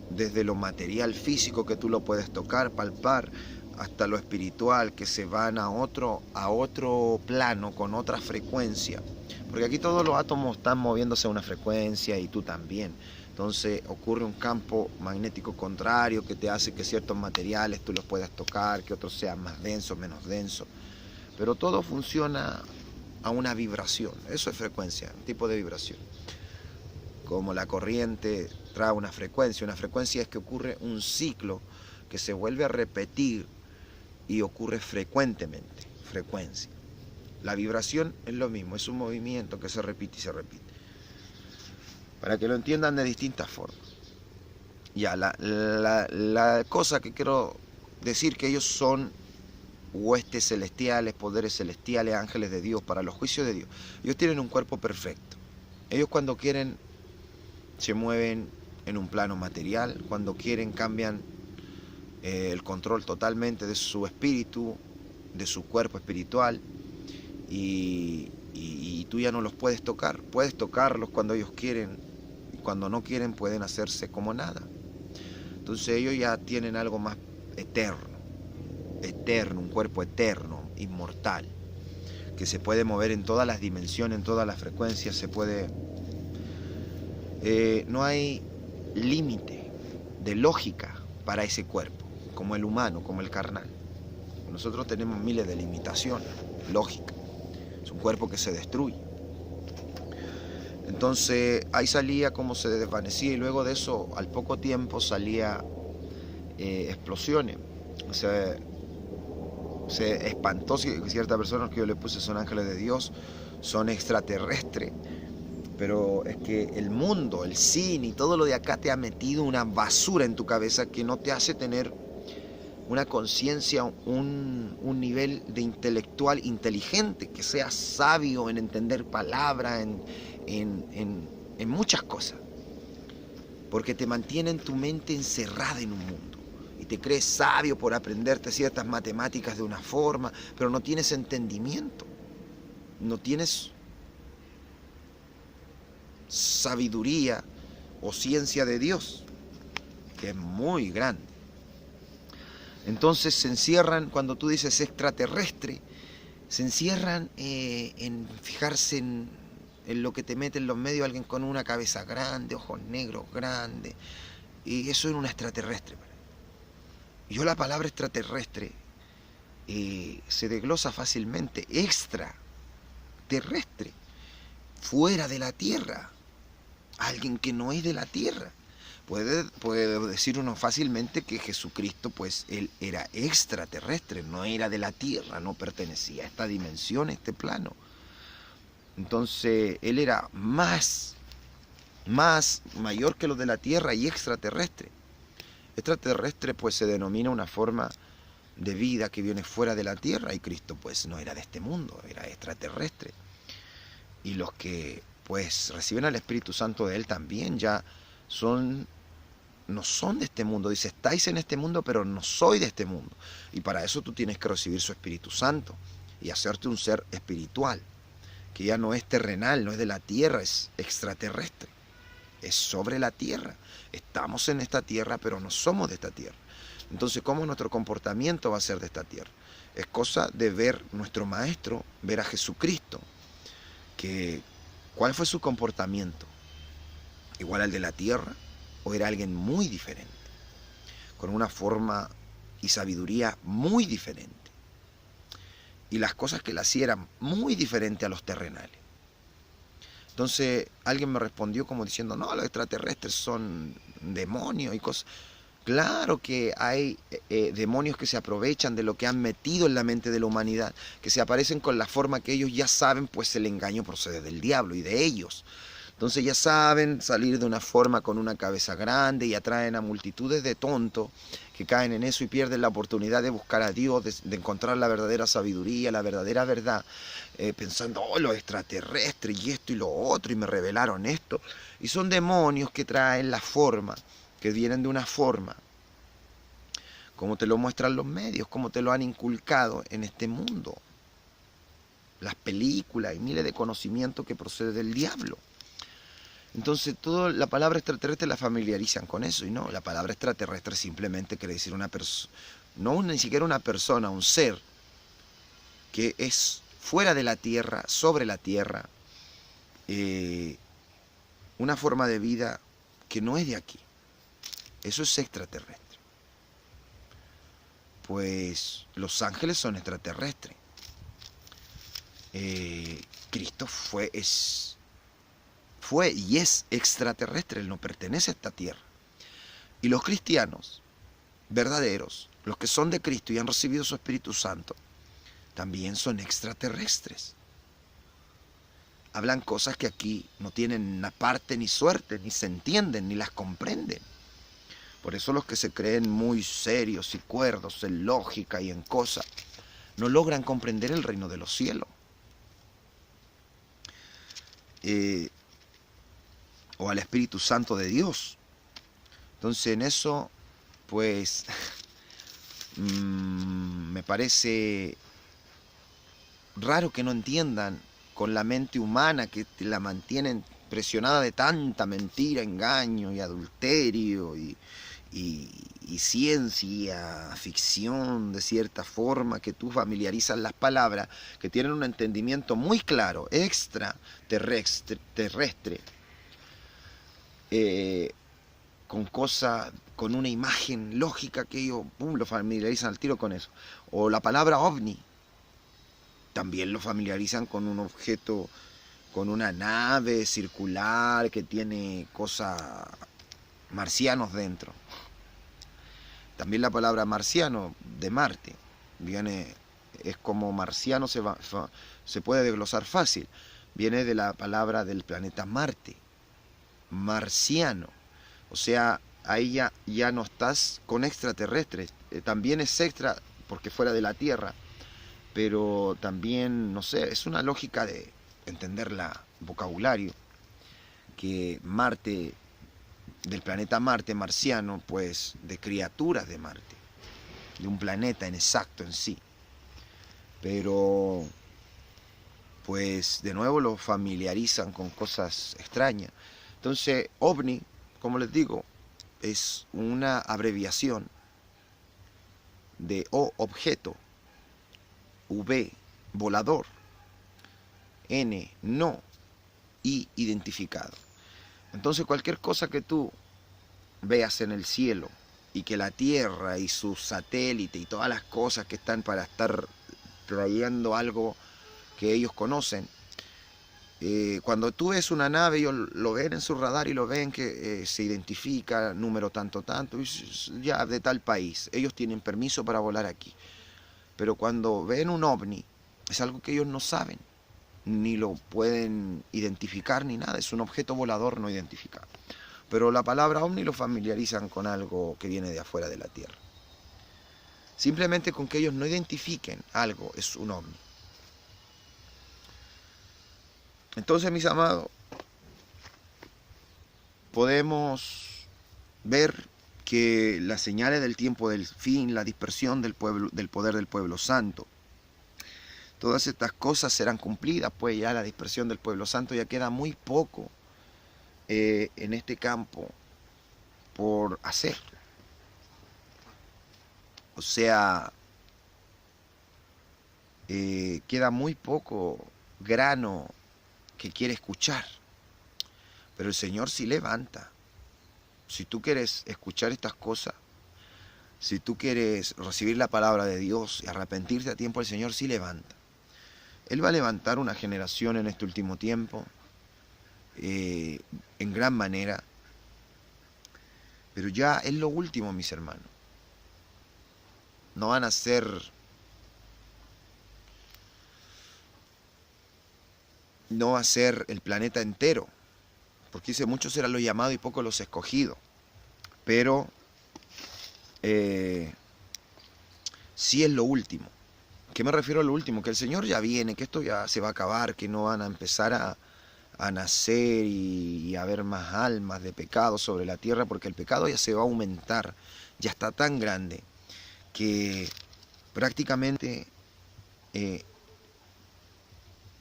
desde lo material físico que tú lo puedes tocar, palpar, hasta lo espiritual, que se van a otro plano con otra frecuencia. Porque aquí todos los átomos están moviéndose a una frecuencia y tú también. Entonces ocurre un campo magnético contrario que te hace que ciertos materiales tú los puedas tocar, que otros sean más densos, menos densos. Pero todo funciona a una vibración. Eso es frecuencia, un tipo de vibración. Como la corriente trae una frecuencia es que ocurre un ciclo que se vuelve a repetir y ocurre frecuentemente, frecuencia. La vibración es lo mismo, es un movimiento que se repite y se repite. Para que lo entiendan de distintas formas. Ya, la cosa que quiero decir, que ellos son huestes celestiales, poderes celestiales, ángeles de Dios, para los juicios de Dios. Ellos tienen un cuerpo perfecto. Ellos cuando quieren se mueven en un plano material, cuando quieren cambian el control totalmente de su espíritu, de su cuerpo espiritual, y tú ya no los puedes tocar. Puedes tocarlos cuando ellos quieren, y cuando no quieren pueden hacerse como nada. Entonces ellos ya tienen algo más eterno, un cuerpo eterno, inmortal, que se puede mover en todas las dimensiones, en todas las frecuencias, se puede... no hay límite de lógica para ese cuerpo, como el humano, como el carnal. Nosotros tenemos miles de limitaciones, lógica. Es un cuerpo que se destruye. Entonces ahí salía como se desvanecía, y luego de eso, al poco tiempo, salía explosiones. Se espantó ciertas personas que yo le puse son ángeles de Dios, son extraterrestres. Pero es que el mundo, el cine y todo lo de acá te ha metido una basura en tu cabeza que no te hace tener una conciencia, un nivel de intelectual inteligente, que sea sabio en entender palabras, en muchas cosas. Porque te mantiene tu mente encerrada en un mundo. Y te crees sabio por aprenderte ciertas matemáticas de una forma, pero no tienes entendimiento. No tienes sabiduría o ciencia de Dios, que es muy grande. Entonces se encierran, cuando tú dices extraterrestre, se encierran en fijarse en lo que te mete en los medios, alguien con una cabeza grande, ojos negros grandes, y eso era un extraterrestre. Yo la palabra extraterrestre se desglosa fácilmente, extraterrestre, fuera de la Tierra, alguien que no es de la Tierra. Puede decir uno fácilmente que Jesucristo, pues él era extraterrestre, no era de la Tierra, no pertenecía a esta dimensión, a este plano. Entonces él era mayor que los de la Tierra y extraterrestre. Extraterrestre pues se denomina una forma de vida que viene fuera de la Tierra, y Cristo pues no era de este mundo, era extraterrestre. Y los que pues reciben al Espíritu Santo de él también ya no son de este mundo. Dice, estáis en este mundo, pero no soy de este mundo. Y para eso tú tienes que recibir su Espíritu Santo y hacerte un ser espiritual, que ya no es terrenal, no es de la tierra, es extraterrestre, es sobre la tierra. Estamos en esta tierra, pero no somos de esta tierra. Entonces, ¿cómo nuestro comportamiento va a ser de esta tierra? Es cosa de ver nuestro Maestro, ver a Jesucristo, que ¿cuál fue su comportamiento? ¿Igual al de la tierra? ¿O era alguien muy diferente? Con una forma y sabiduría muy diferente. Y las cosas que él hacía eran muy diferentes a los terrenales. Entonces alguien me respondió como diciendo, no, los extraterrestres son demonios y cosas. Claro que hay demonios que se aprovechan de lo que han metido en la mente de la humanidad, que se aparecen con la forma que ellos ya saben, pues el engaño procede del diablo y de ellos. Entonces ya saben salir de una forma con una cabeza grande y atraen a multitudes de tontos que caen en eso y pierden la oportunidad de buscar a Dios, de encontrar la verdadera sabiduría, la verdadera verdad, pensando, oh, los extraterrestres y esto y lo otro, y me revelaron esto. Y son demonios que traen la forma, que vienen de una forma, como te lo muestran los medios, como te lo han inculcado en este mundo. Las películas y miles de conocimientos que proceden del diablo. Entonces, toda la palabra extraterrestre la familiarizan con eso, y no, la palabra extraterrestre simplemente quiere decir una persona, no ni siquiera una persona, un ser que es fuera de la Tierra, sobre la Tierra, una forma de vida que no es de aquí. Eso es extraterrestre. Pues los ángeles son extraterrestres. Cristo fue y es extraterrestre, él no pertenece a esta tierra. Y los cristianos verdaderos, los que son de Cristo y han recibido su Espíritu Santo, también son extraterrestres. Hablan cosas que aquí no tienen una parte ni suerte, ni se entienden, ni las comprenden. Por eso los que se creen muy serios y cuerdos en lógica y en cosas, no logran comprender el reino de los cielos. O al Espíritu Santo de Dios. Entonces en eso, pues, me parece raro que no entiendan con la mente humana que la mantienen presionada de tanta mentira, engaño y adulterio y ciencia, ficción, de cierta forma, que tú familiarizas las palabras, que tienen un entendimiento muy claro, extraterrestre, con cosas, con una imagen lógica que ellos lo familiarizan al tiro con eso. O la palabra ovni, también lo familiarizan con un objeto, con una nave circular que tiene cosas marcianos dentro. También la palabra marciano, de Marte, viene, es como marciano, se puede desglosar fácil, viene de la palabra del planeta Marte, marciano. O sea, ahí ya no estás con extraterrestres, también es extra porque fuera de la Tierra, pero también, no sé, es una lógica de entender la vocabulario, que Marte, del planeta Marte, marciano, pues de criaturas de Marte, de un planeta en exacto en sí. Pero, pues de nuevo lo familiarizan con cosas extrañas. Entonces, ovni, como les digo, es una abreviación de O, objeto, V, volador, N, no, I, identificado. Entonces cualquier cosa que tú veas en el cielo y que la Tierra y sus satélites y todas las cosas que están para estar trayendo algo que ellos conocen, cuando tú ves una nave, ellos lo ven en su radar y lo ven que se identifica número tanto, ya de tal país, ellos tienen permiso para volar aquí. Pero cuando ven un ovni, es algo que ellos no saben, ni lo pueden identificar ni nada, es un objeto volador no identificado. Pero la palabra ovni lo familiarizan con algo que viene de afuera de la Tierra. Simplemente con que ellos no identifiquen algo es un ovni. Entonces, mis amados, podemos ver que las señales del tiempo del fin, la dispersión del pueblo, del poder del pueblo santo, todas estas cosas serán cumplidas, pues ya la dispersión del pueblo santo ya queda muy poco en este campo por hacer. O sea, queda muy poco grano que quiere escuchar. Pero el Señor sí levanta. Si tú quieres escuchar estas cosas, si tú quieres recibir la palabra de Dios y arrepentirte a tiempo, el Señor sí levanta. Él va a levantar una generación en este último tiempo, en gran manera. Pero ya es lo último, mis hermanos. No van a ser no va a ser el planeta entero, porque dice, muchos serán los llamados y pocos los escogidos. Pero sí es lo último. ¿Qué me refiero a lo último? Que el Señor ya viene, que esto ya se va a acabar, que no van a empezar a nacer y a haber más almas de pecado sobre la tierra, porque el pecado ya se va a aumentar, ya está tan grande que prácticamente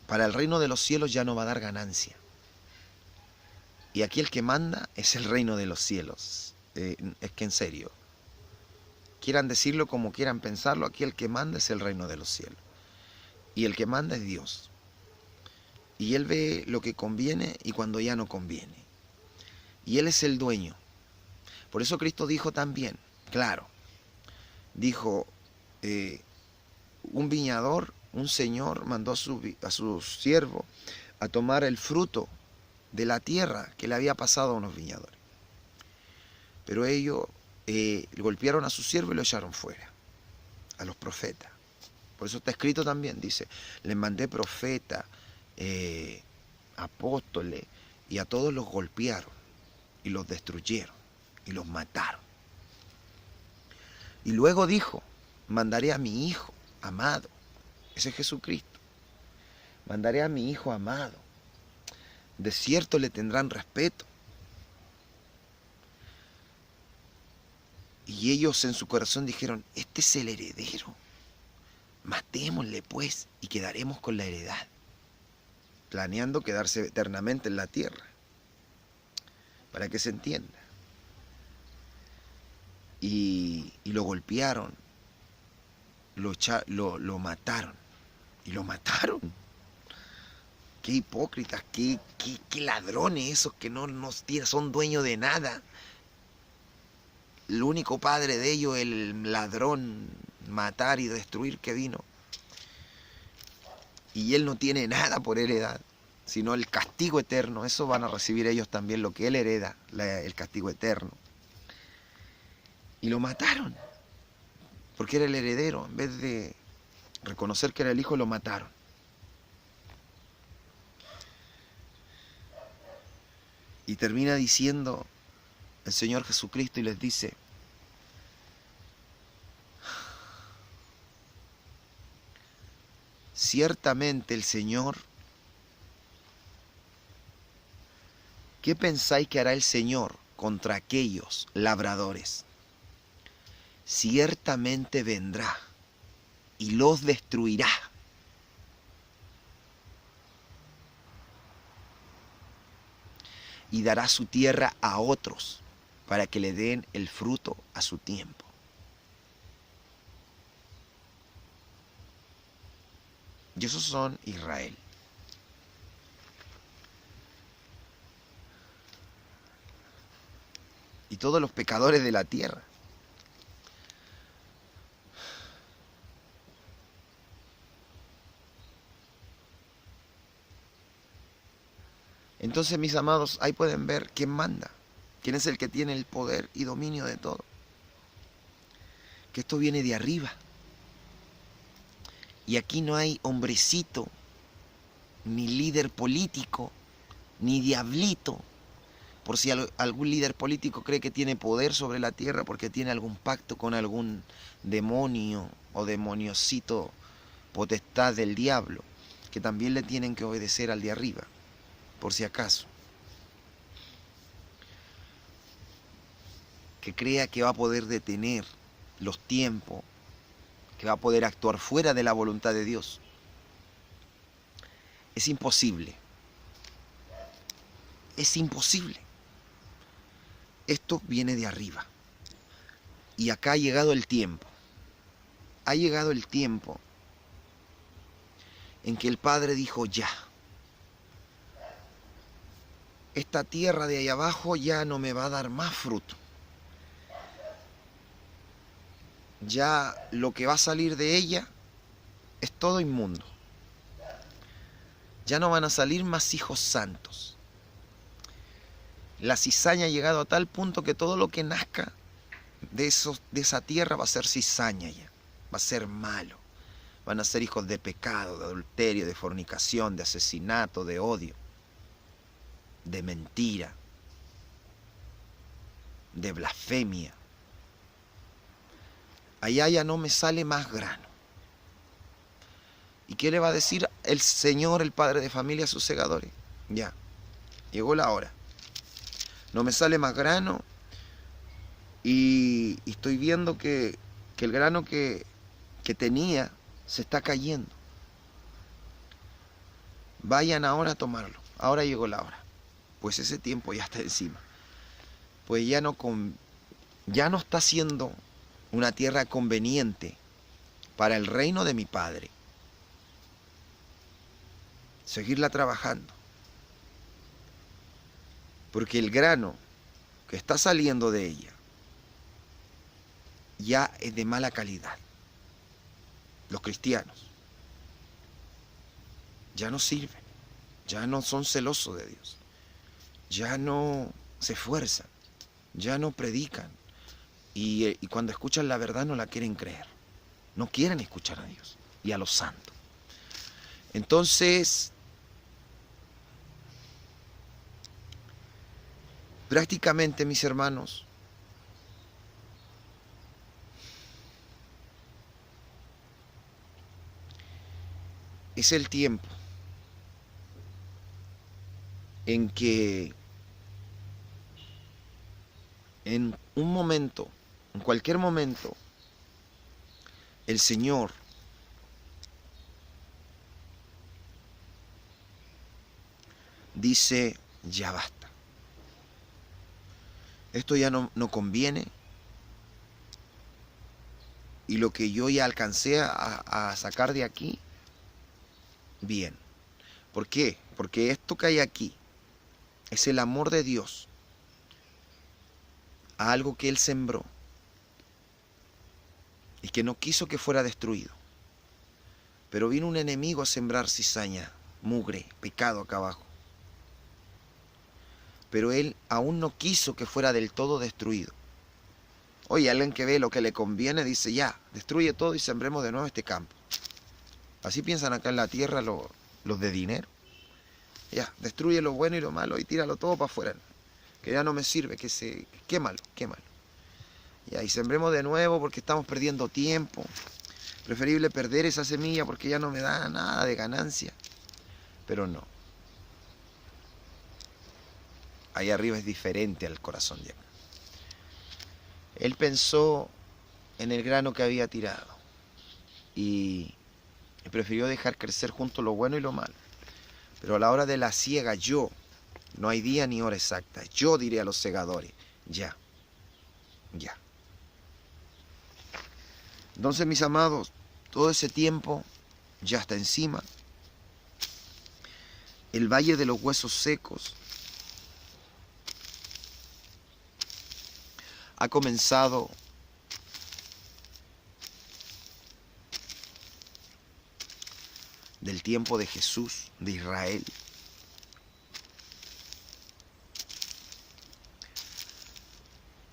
para el reino de los cielos ya no va a dar ganancia. Y aquí el que manda es el reino de los cielos. Es que en serio, quieran decirlo como quieran pensarlo, aquí el que manda es el reino de los cielos. Y el que manda es Dios. Y Él ve lo que conviene y cuando ya no conviene. Y Él es el dueño. Por eso Cristo dijo también, claro, dijo, un viñador, un señor mandó a su siervo a tomar el fruto de la tierra que le había pasado a unos viñadores. Pero ellos golpearon a su siervo y lo echaron fuera, a los profetas. Por eso está escrito también, dice, les mandé profetas, apóstoles, y a todos los golpearon y los destruyeron y los mataron. Y luego dijo, mandaré a mi Hijo amado, ese es Jesucristo, mandaré a mi Hijo amado, de cierto le tendrán respeto. Y ellos en su corazón dijeron, este es el heredero, matémosle pues y quedaremos con la heredad, planeando quedarse eternamente en la tierra, para que se entienda. Y lo golpearon, lo mataron, y lo mataron. Qué hipócritas, qué ladrones esos que no son dueños de nada. El único padre de ellos, el ladrón, matar y destruir que vino. Y él no tiene nada por heredad, sino el castigo eterno. Eso van a recibir ellos también, lo que él hereda, el castigo eterno. Y lo mataron, porque era el heredero. En vez de reconocer que era el hijo, lo mataron. Y termina diciendo el Señor Jesucristo y les dice, ciertamente el Señor, ¿qué pensáis que hará el Señor contra aquellos labradores? Ciertamente vendrá y los destruirá. Y dará su tierra a otros para que le den el fruto a su tiempo. Y esos son Israel. Y todos los pecadores de la tierra. Entonces, mis amados, ahí pueden ver quién manda, quién es el que tiene el poder y dominio de todo. Que esto viene de arriba. Y aquí no hay hombrecito, ni líder político, ni diablito. Por si algún líder político cree que tiene poder sobre la tierra porque tiene algún pacto con algún demonio o demoniosito, potestad del diablo, que también le tienen que obedecer al de arriba, por si acaso. Que crea que va a poder detener los tiempos, que va a poder actuar fuera de la voluntad de Dios. Es imposible. Es imposible. Esto viene de arriba. Y acá ha llegado el tiempo. Ha llegado el tiempo en que el Padre dijo ya. Esta tierra de ahí abajo ya no me va a dar más fruto. Ya lo que va a salir de ella es todo inmundo. Ya no van a salir más hijos santos. La cizaña ha llegado a tal punto que todo lo que nazca de esa tierra va a ser cizaña ya. Va a ser malo. Van a ser hijos de pecado, de adulterio, de fornicación, de asesinato, de odio, de mentira, de blasfemia. Allá ya no me sale más grano. ¿Y qué le va a decir el Señor, el Padre de familia, a sus segadores? Ya, llegó la hora. No me sale más grano y estoy viendo que el grano que tenía se está cayendo. Vayan ahora a tomarlo. Ahora llegó la hora. pues ese tiempo ya está encima. Pues ya no está siendo una tierra conveniente para el reino de mi Padre. Seguirla trabajando. Porque el grano que está saliendo de ella ya es de mala calidad. Los cristianos ya no sirven, ya no son celosos de Dios, ya no se esfuerzan, ya no predican y cuando escuchan la verdad no la quieren creer, no quieren escuchar a Dios y a los santos. Entonces, prácticamente, mis hermanos, es el tiempo en que en un momento, en cualquier momento, el Señor dice, ya basta. Esto ya no conviene. Y lo que yo ya alcancé a sacar de aquí, bien. ¿Por qué? Porque esto que hay aquí es el amor de Dios a algo que Él sembró y que no quiso que fuera destruido. Pero vino un enemigo a sembrar cizaña, mugre, pecado acá abajo. Pero Él aún no quiso que fuera del todo destruido. Oye, alguien que ve lo que le conviene dice, ya, destruye todo y sembremos de nuevo este campo. Así piensan acá en la tierra los de dinero. Ya, destruye lo bueno y lo malo y tíralo todo para afuera. Que ya no me sirve, quémalo. Ya, y sembremos de nuevo porque estamos perdiendo tiempo. Preferible perder esa semilla porque ya no me da nada de ganancia. Pero no. Ahí arriba es diferente al corazón de acá. Él pensó en el grano que había tirado y prefirió dejar crecer junto lo bueno y lo malo. Pero a la hora de la siega, no hay día ni hora exacta, yo diré a los segadores, ya. Entonces, mis amados, todo ese tiempo ya está encima. El valle de los huesos secos ha comenzado del tiempo de Jesús, de Israel.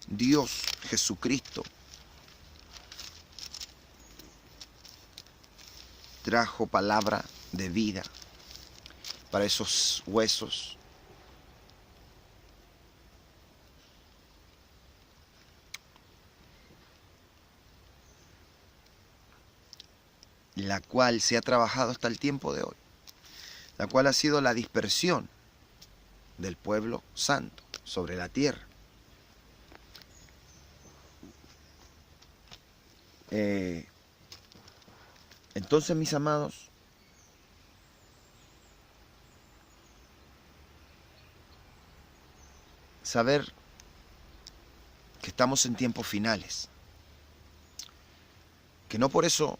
Dios, Jesucristo, trajo palabra de vida para esos huesos. La cual se ha trabajado hasta el tiempo de hoy, la cual ha sido la dispersión del pueblo santo sobre la tierra. Entonces, mis amados, saber que estamos en tiempos finales, que no por eso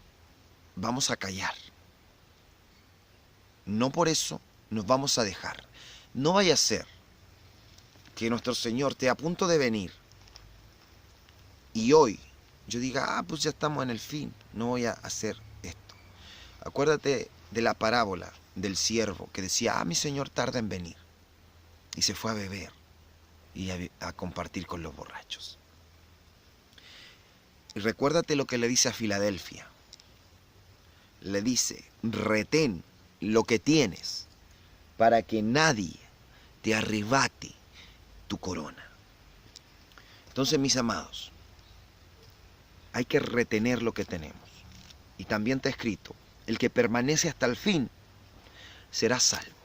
vamos a callar, no por eso nos vamos a dejar. No vaya a ser que nuestro Señor esté a punto de venir y hoy yo diga, pues ya estamos en el fin, no voy a hacer esto. Acuérdate de la parábola del siervo que decía, mi Señor tarda en venir, y se fue a beber y a compartir con los borrachos. Y recuérdate lo que le dice a Filadelfia. Le dice, retén lo que tienes para que nadie te arrebate tu corona. Entonces, mis amados, hay que retener lo que tenemos. Y también está escrito, el que permanece hasta el fin será salvo.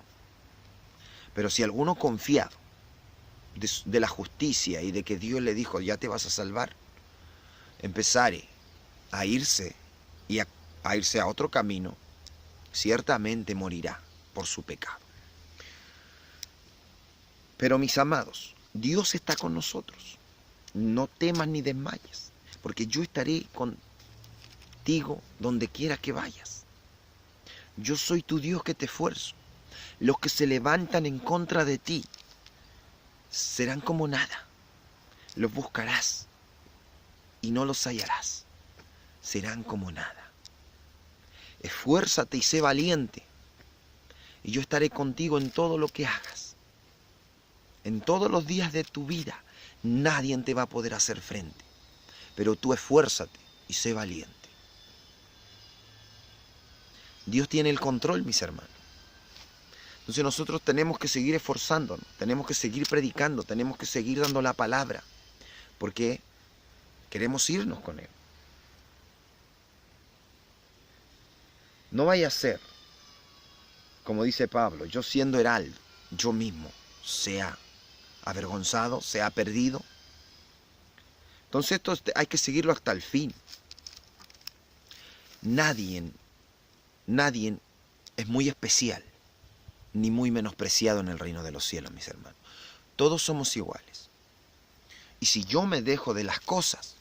Pero si alguno confiado de la justicia y de que Dios le dijo, ya te vas a salvar, empezare a irse y a irse a otro camino, ciertamente morirá por su pecado. Pero mis amados, Dios está con nosotros. No temas ni desmayes, porque yo estaré contigo donde quiera que vayas. Yo soy tu Dios que te esfuerzo. Los que se levantan en contra de ti serán como nada. Los buscarás y no los hallarás. Serán como nada. Esfuérzate y sé valiente, y yo estaré contigo en todo lo que hagas. En todos los días de tu vida nadie te va a poder hacer frente, pero tú esfuérzate y sé valiente. Dios tiene el control, mis hermanos. Entonces nosotros tenemos que seguir esforzándonos, tenemos que seguir predicando, tenemos que seguir dando la palabra, porque queremos irnos con Él. No vaya a ser, como dice Pablo, yo siendo heraldo, yo mismo sea avergonzado, sea perdido. Entonces esto hay que seguirlo hasta el fin. Nadie es muy especial, ni muy menospreciado en el reino de los cielos, mis hermanos. Todos somos iguales. Y si yo me dejo de las cosas,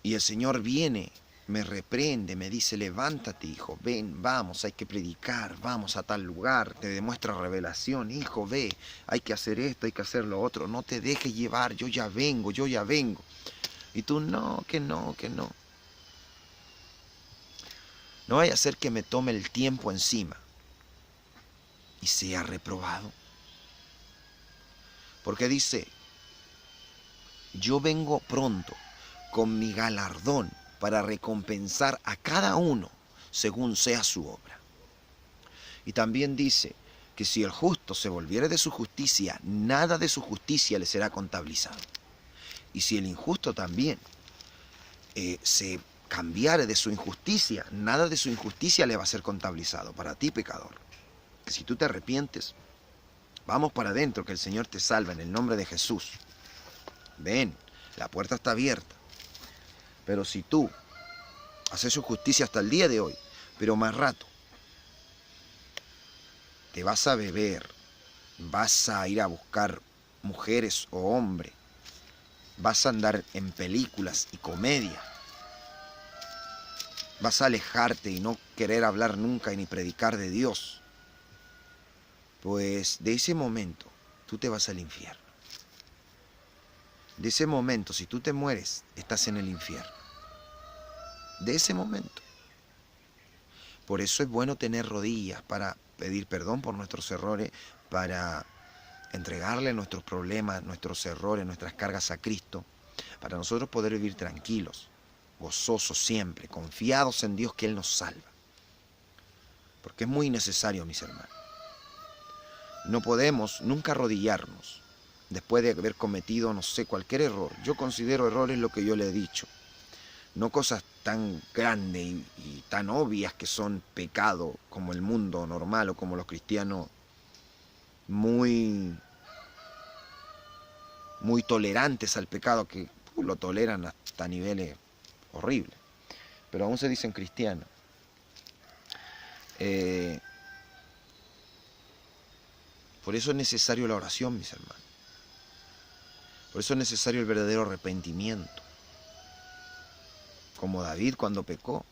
y el Señor viene, me reprende, me dice, levántate, hijo, ven, vamos, hay que predicar, vamos a tal lugar, te demuestra revelación, hijo, ve, hay que hacer esto, hay que hacer lo otro, no te dejes llevar, yo ya vengo. Y tú, no, que no, que no. No vaya a ser que me tome el tiempo encima y sea reprobado. Porque dice, yo vengo pronto con mi galardón para recompensar a cada uno según sea su obra. Y también dice que si el justo se volviere de su justicia, nada de su justicia le será contabilizado. Y si el injusto también se cambiare de su injusticia, nada de su injusticia le va a ser contabilizado. Para ti, pecador, que si tú te arrepientes, vamos para adentro, que el Señor te salva en el nombre de Jesús. Ven, la puerta está abierta. Pero si tú haces su justicia hasta el día de hoy, pero más rato, te vas a beber, vas a ir a buscar mujeres o hombres, vas a andar en películas y comedia, vas a alejarte y no querer hablar nunca y ni predicar de Dios, pues de ese momento tú te vas al infierno. De ese momento, si tú te mueres, estás en el infierno. De ese momento. Por eso es bueno tener rodillas para pedir perdón por nuestros errores, para entregarle nuestros problemas, nuestros errores, nuestras cargas a Cristo, para nosotros poder vivir tranquilos, gozosos siempre, confiados en Dios que Él nos salva. Porque es muy necesario, mis hermanos. No podemos nunca arrodillarnos después de haber cometido, no sé, cualquier error. Yo considero errores lo que yo le he dicho. No cosas tan grandes y tan obvias que son pecado como el mundo normal o como los cristianos muy tolerantes al pecado, que lo toleran hasta niveles horribles. Pero aún se dicen cristianos. Por eso es necesario la oración, mis hermanos. Por eso es necesario el verdadero arrepentimiento. Como David cuando pecó,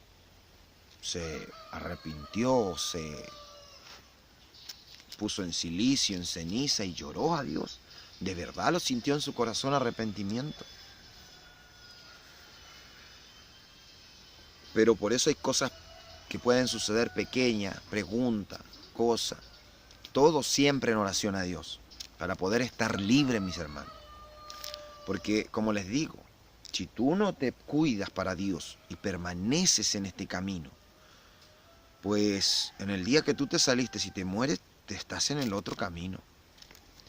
se arrepintió, se puso en silicio, en ceniza y lloró a Dios. De verdad lo sintió en su corazón arrepentimiento. Pero por eso hay cosas que pueden suceder pequeñas, preguntas, cosas. Todo siempre en oración a Dios, para poder estar libre, mis hermanos. Porque, como les digo, si tú no te cuidas para Dios y permaneces en este camino, pues en el día que tú te saliste, si te mueres, te estás en el otro camino.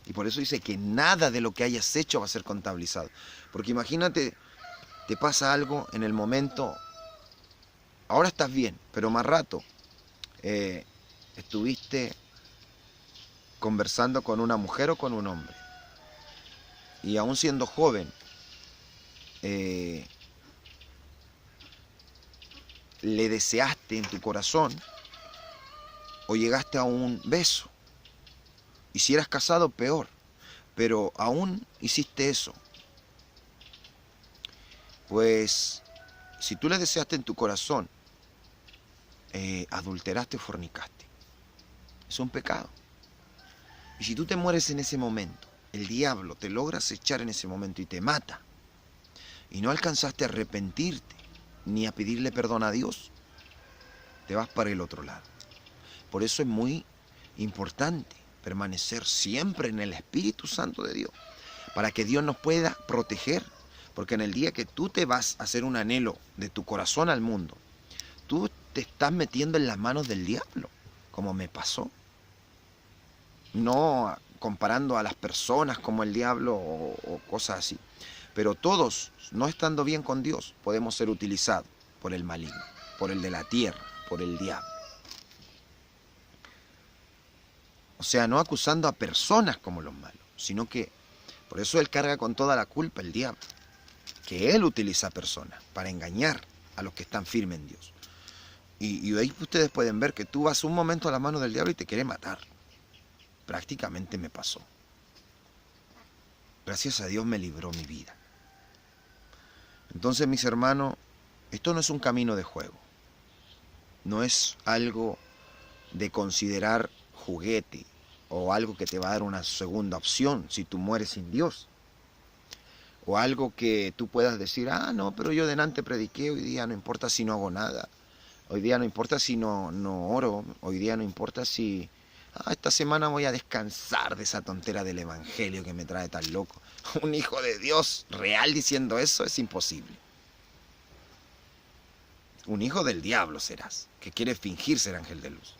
Y por eso dice que nada de lo que hayas hecho va a ser contabilizado. Porque imagínate, te pasa algo en el momento, ahora estás bien, pero más rato estuviste conversando con una mujer o con un hombre. Y aún siendo joven, le deseaste en tu corazón o llegaste a un beso. Y si eras casado, peor. Pero aún hiciste eso. Pues, si tú le deseaste en tu corazón, adulteraste o fornicaste. Es un pecado. Y si tú te mueres en ese momento, el diablo te logra acechar en ese momento y te mata, y no alcanzaste a arrepentirte ni a pedirle perdón a Dios, te vas para el otro lado. Por eso es muy importante permanecer siempre en el Espíritu Santo de Dios, para que Dios nos pueda proteger, porque en el día que tú te vas a hacer un anhelo de tu corazón al mundo, tú te estás metiendo en las manos del diablo, como me pasó. No comparando a las personas como el diablo o cosas así, pero todos, no estando bien con Dios, podemos ser utilizados por el maligno, por el de la tierra, por el diablo. O sea, no acusando a personas como los malos, sino que por eso él carga con toda la culpa el diablo, que él utiliza a personas para engañar a los que están firmes en Dios. Y ahí ustedes pueden ver que tú vas un momento a la mano del diablo y te quiere matar. Prácticamente me pasó. Gracias a Dios me libró mi vida. Entonces, mis hermanos, esto no es un camino de juego. No es algo de considerar juguete o algo que te va a dar una segunda opción si tú mueres sin Dios. O algo que tú puedas decir, no, pero yo delante prediqué, hoy día no importa si no hago nada. Hoy día no importa si no oro. Hoy día no importa si... esta semana voy a descansar de esa tontera del evangelio que me trae tan loco. Un hijo de Dios real diciendo eso es imposible. Un hijo del diablo serás, que quiere fingir ser ángel de luz.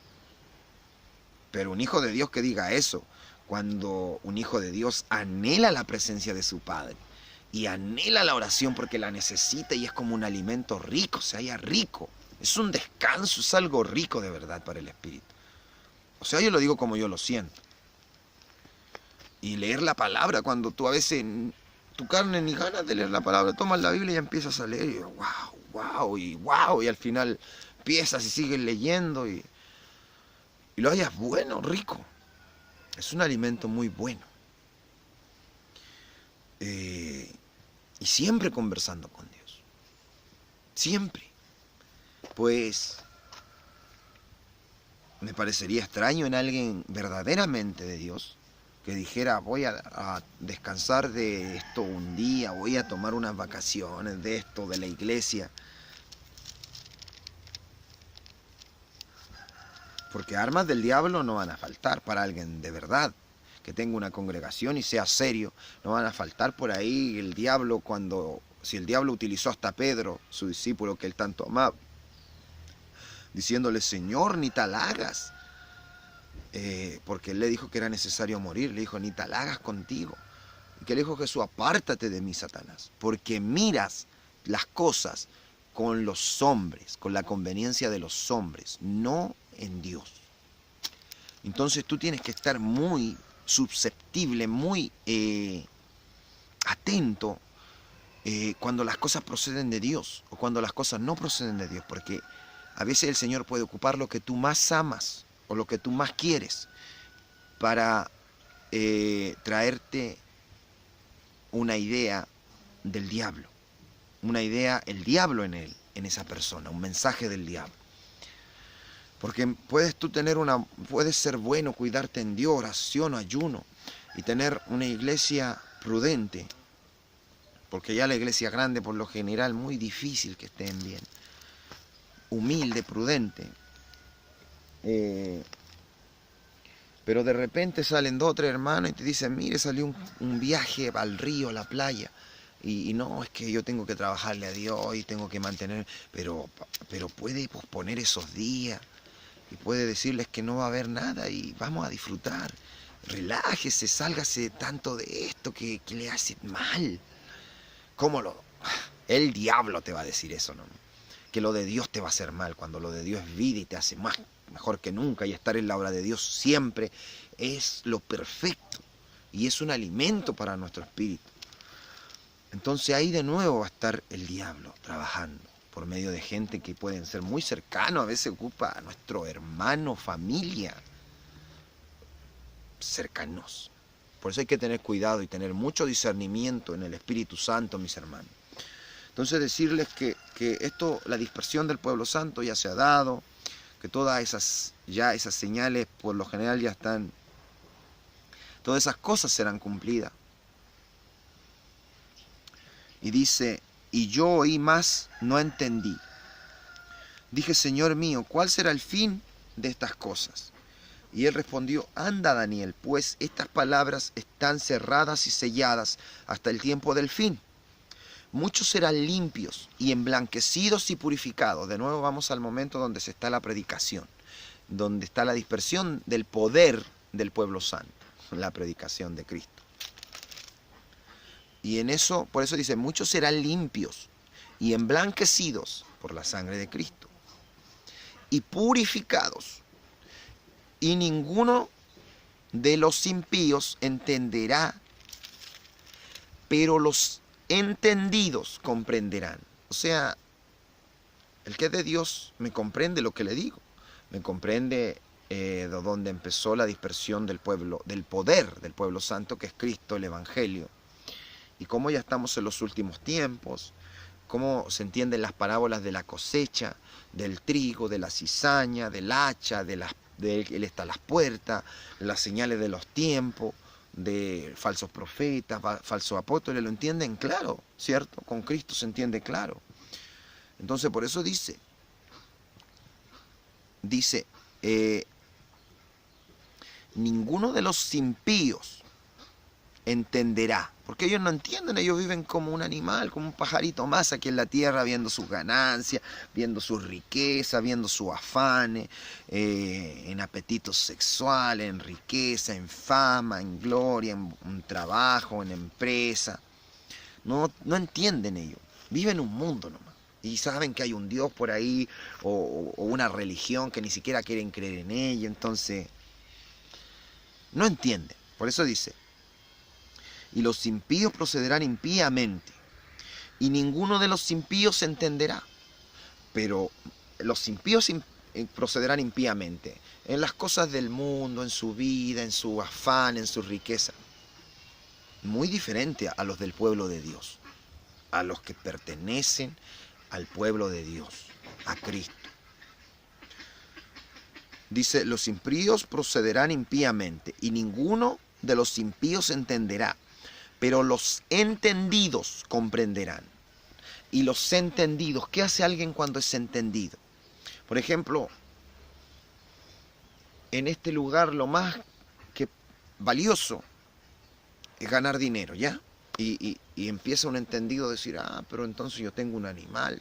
Pero un hijo de Dios que diga eso, cuando un hijo de Dios anhela la presencia de su Padre y anhela la oración porque la necesita y es como un alimento rico, se halla rico. Es un descanso, es algo rico de verdad para el espíritu. O sea, yo lo digo como yo lo siento. Y leer la palabra, cuando tú a veces, tu carne ni ganas de leer la palabra, tomas la Biblia y empiezas a leer y wow, y al final empiezas y sigues leyendo y lo hallas bueno, rico. Es un alimento muy bueno. Y siempre conversando con Dios. Siempre. Pues me parecería extraño en alguien verdaderamente de Dios que dijera, voy a descansar de esto un día, voy a tomar unas vacaciones de esto, de la iglesia. Porque armas del diablo no van a faltar para alguien de verdad, que tenga una congregación y sea serio. No van a faltar por ahí el diablo si el diablo utilizó hasta a Pedro, su discípulo que él tanto amaba, diciéndole, Señor, ni tal hagas. Porque él le dijo que era necesario morir, le dijo, ni tal hagas contigo. Y que le dijo Jesús, apártate de mí, Satanás, porque miras las cosas con los hombres, con la conveniencia de los hombres, no en Dios. Entonces tú tienes que estar muy susceptible, muy atento cuando las cosas proceden de Dios o cuando las cosas no proceden de Dios, porque a veces el Señor puede ocupar lo que tú más amas o lo que tú más quieres para traerte una idea del diablo, una idea, el diablo en él, en esa persona, un mensaje del diablo. Porque puedes ser bueno, cuidarte en Dios, oración, ayuno, y tener una iglesia prudente, porque ya la iglesia grande por lo general muy difícil que estén bien, humilde, prudente, pero de repente salen 2 o 3 hermanos y te dicen, mire, salió un viaje al río, a la playa, y no, es que yo tengo que trabajarle a Dios y tengo que mantener, pero puede posponer esos días y puede decirles que no va a haber nada y vamos a disfrutar. Relájese, sálgase tanto de esto que le hace mal. El diablo te va a decir eso, ¿no? Que lo de Dios te va a hacer mal, cuando lo de Dios es vida y te hace mejor que nunca, y estar en la obra de Dios siempre es lo perfecto y es un alimento para nuestro espíritu. Entonces ahí de nuevo va a estar el diablo trabajando por medio de gente que pueden ser muy cercanos, a veces ocupa a nuestro hermano, familia. cercanos. Por eso hay que tener cuidado y tener mucho discernimiento en el Espíritu Santo, mis hermanos. Entonces decirles que esto, la dispersión del pueblo santo ya se ha dado, que todas esas señales por lo general ya están, todas esas cosas serán cumplidas. Y dice, y yo oí más, no entendí. Dije, Señor mío, ¿cuál será el fin de estas cosas? Y él respondió, anda Daniel, pues estas palabras están cerradas y selladas hasta el tiempo del fin. Muchos serán limpios y emblanquecidos y purificados. De nuevo vamos al momento donde se está la predicación, donde está la dispersión del poder del pueblo santo, la predicación de Cristo. Y en eso, por eso dice, muchos serán limpios y emblanquecidos por la sangre de Cristo y purificados. Y ninguno de los impíos entenderá, pero los entendidos comprenderán. O sea, el que es de Dios me comprende lo que le digo. Me comprende de dónde empezó la dispersión del pueblo, del poder del pueblo santo, que es Cristo, el Evangelio. Y cómo ya estamos en los últimos tiempos, cómo se entienden las parábolas de la cosecha, del trigo, de la cizaña, del hacha, de él está a las puertas, las señales de los tiempos, de falsos profetas, falsos apóstoles, lo entienden claro, ¿cierto? Con Cristo se entiende claro. Entonces por eso dice, ninguno de los impíos entenderá, porque ellos no entienden, ellos viven como un animal, como un pajarito más aquí en la tierra, viendo sus ganancias, viendo sus riquezas, viendo sus afanes, en apetitos sexuales, en riqueza, en fama, en gloria, en trabajo, en empresa. No entienden ellos, viven un mundo nomás. Y saben que hay un Dios por ahí, o una religión que ni siquiera quieren creer en ella, entonces no entienden. Por eso dice, y los impíos procederán impíamente, y ninguno de los impíos entenderá. Pero los impíos procederán impíamente en las cosas del mundo, en su vida, en su afán, en su riqueza. Muy diferente a los del pueblo de Dios, a los que pertenecen al pueblo de Dios, a Cristo. Dice, los impíos procederán impíamente, y ninguno de los impíos entenderá. Pero los entendidos comprenderán. Y los entendidos, ¿qué hace alguien cuando es entendido? Por ejemplo, en este lugar lo más que valioso es ganar dinero, ¿ya? Y empieza un entendido a decir, pero entonces yo tengo un animal,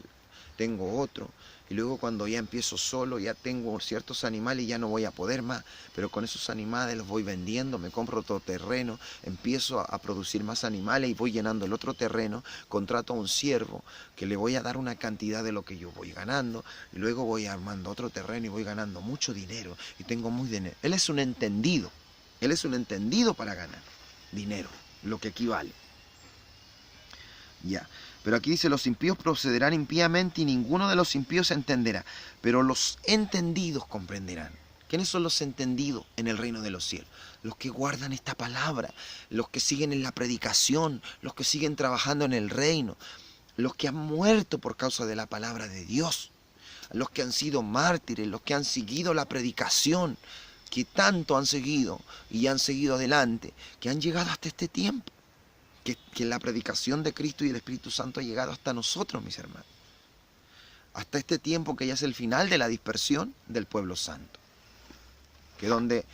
tengo otro. Y luego cuando ya empiezo solo, ya tengo ciertos animales y ya no voy a poder más. Pero con esos animales los voy vendiendo, me compro otro terreno, empiezo a producir más animales y voy llenando el otro terreno, contrato a un siervo que le voy a dar una cantidad de lo que yo voy ganando. Y luego voy armando otro terreno y voy ganando mucho dinero. Y tengo muy dinero. Él es un entendido. Él es un entendido para ganar dinero, lo que equivale. Ya. Pero aquí dice, los impíos procederán impíamente y ninguno de los impíos entenderá, pero los entendidos comprenderán. ¿Quiénes son los entendidos en el reino de los cielos? Los que guardan esta palabra, los que siguen en la predicación, los que siguen trabajando en el reino, los que han muerto por causa de la palabra de Dios, los que han sido mártires, los que han seguido la predicación, que tanto han seguido y han seguido adelante, que han llegado hasta este tiempo. Que la predicación de Cristo y el Espíritu Santo ha llegado hasta nosotros, mis hermanos. Hasta este tiempo que ya es el final de la dispersión del pueblo santo. Que donde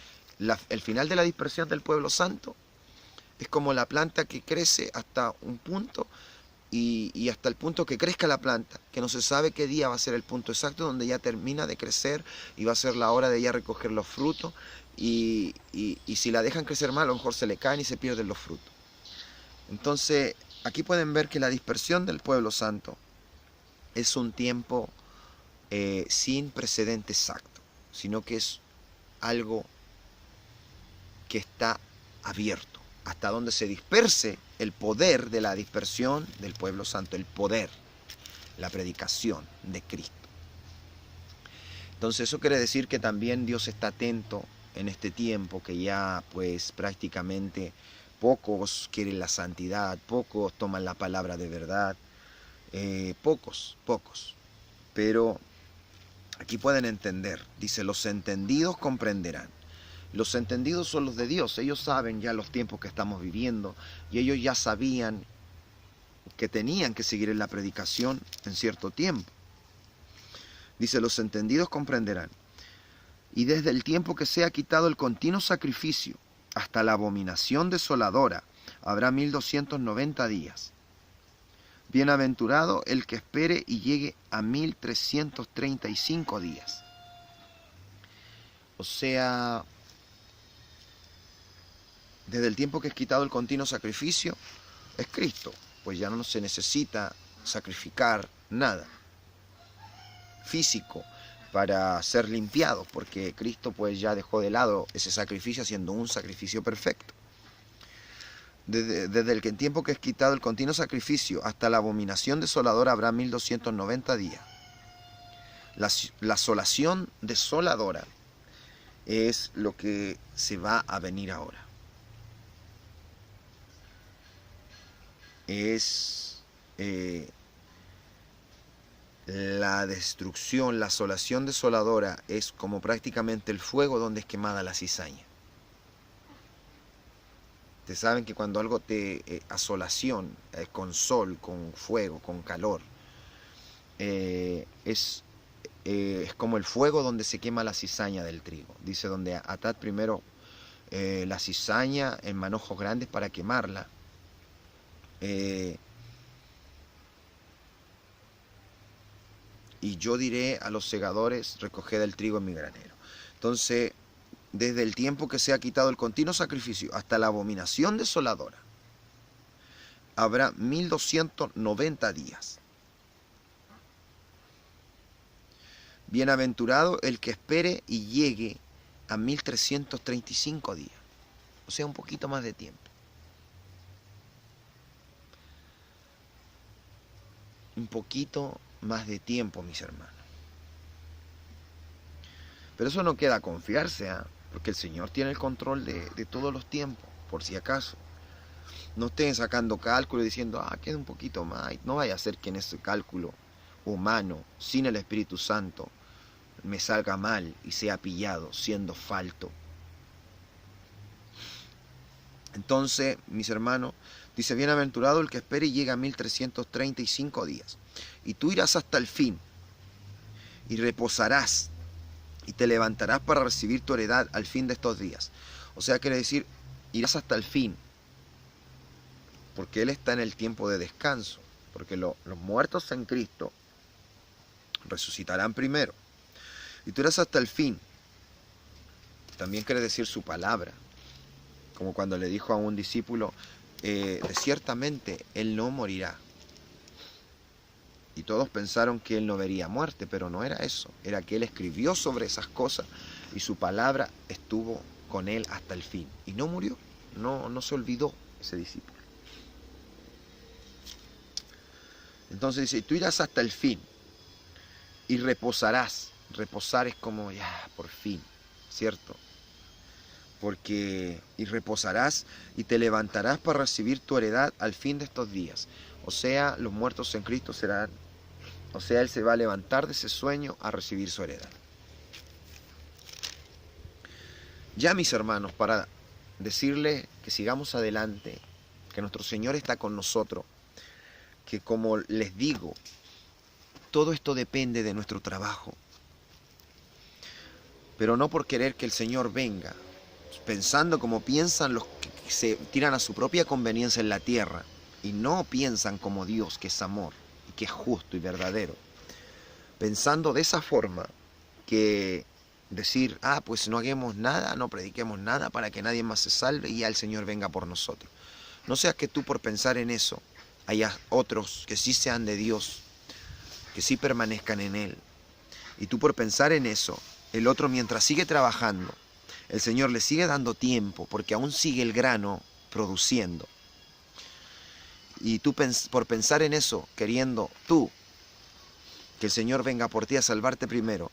el final de la dispersión del pueblo santo es como la planta que crece hasta un punto y hasta el punto que crezca la planta, que no se sabe qué día va a ser el punto exacto donde ya termina de crecer y va a ser la hora de ya recoger los frutos y si la dejan crecer mal, a lo mejor se le caen y se pierden los frutos. Entonces, aquí pueden ver que la dispersión del pueblo santo es un tiempo sin precedente exacto, sino que es algo que está abierto, hasta donde se disperse el poder de la dispersión del pueblo santo, el poder, la predicación de Cristo. Entonces eso quiere decir que también Dios está atento en este tiempo que ya pues prácticamente pocos quieren la santidad, pocos toman la palabra de verdad, pocos. Pero aquí pueden entender, dice, los entendidos comprenderán. Los entendidos son los de Dios, ellos saben ya los tiempos que estamos viviendo y ellos ya sabían que tenían que seguir en la predicación en cierto tiempo. Dice, los entendidos comprenderán. Y desde el tiempo que sea quitado el continuo sacrificio hasta la abominación desoladora, habrá 1290 días. Bienaventurado el que espere y llegue a 1335 días. O sea, desde el tiempo que es quitado el continuo sacrificio, es Cristo, pues ya no se necesita sacrificar nada físico para ser limpiados, porque Cristo pues ya dejó de lado ese sacrificio haciendo un sacrificio perfecto. Desde el tiempo que es quitado el continuo sacrificio hasta la abominación desoladora habrá 1290 días. La asolación desoladora es lo que se va a venir ahora. Es la destrucción, la asolación desoladora es como prácticamente el fuego donde es quemada la cizaña. Ustedes saben que cuando algo asolación, con sol, con fuego, con calor, es como el fuego donde se quema la cizaña del trigo. Dice, donde atad primero la cizaña en manojos grandes para quemarla. Y yo diré a los segadores, recoged el trigo en mi granero. Entonces, desde el tiempo que se ha quitado el continuo sacrificio hasta la abominación desoladora, habrá 1290 días. Bienaventurado el que espere y llegue a 1335 días. O sea, un poquito más de tiempo. Un poquito más de tiempo, mis hermanos. Pero eso no queda confiarse, porque el Señor tiene el control de todos los tiempos, por si acaso. No estén sacando cálculo y diciendo, queda un poquito más. No vaya a ser que en ese cálculo humano, sin el Espíritu Santo, me salga mal y sea pillado siendo falto. Entonces, mis hermanos, dice, bienaventurado el que espere y llega a 1335 días. Y tú irás hasta el fin, y reposarás, y te levantarás para recibir tu heredad al fin de estos días. O sea, quiere decir, irás hasta el fin, porque Él está en el tiempo de descanso, porque los muertos en Cristo resucitarán primero. Y tú irás hasta el fin. También quiere decir su palabra, como cuando le dijo a un discípulo, ciertamente Él no morirá. Y todos pensaron que Él no vería muerte, pero no era eso. Era que Él escribió sobre esas cosas y su palabra estuvo con Él hasta el fin. Y no murió, no se olvidó ese discípulo. Entonces dice, tú irás hasta el fin y reposarás. Reposar es como, ya, por fin, ¿cierto? Porque, y reposarás y te levantarás para recibir tu heredad al fin de estos días. O sea, los muertos en Cristo serán, o sea, Él se va a levantar de ese sueño a recibir su heredad. Ya, mis hermanos, para decirles que sigamos adelante, que nuestro Señor está con nosotros, que como les digo, todo esto depende de nuestro trabajo. Pero no por querer que el Señor venga, pensando como piensan los que se tiran a su propia conveniencia en la tierra y no piensan como Dios, que es amor y que es justo y verdadero. Pensando de esa forma, que decir, pues no hagamos nada, no prediquemos nada para que nadie más se salve y ya el Señor venga por nosotros. No sea que tú por pensar en eso haya otros que sí sean de Dios, que sí permanezcan en Él. Y tú por pensar en eso, el otro mientras sigue trabajando, el Señor le sigue dando tiempo porque aún sigue el grano produciendo. Y tú por pensar en eso, queriendo tú que el Señor venga por ti a salvarte primero,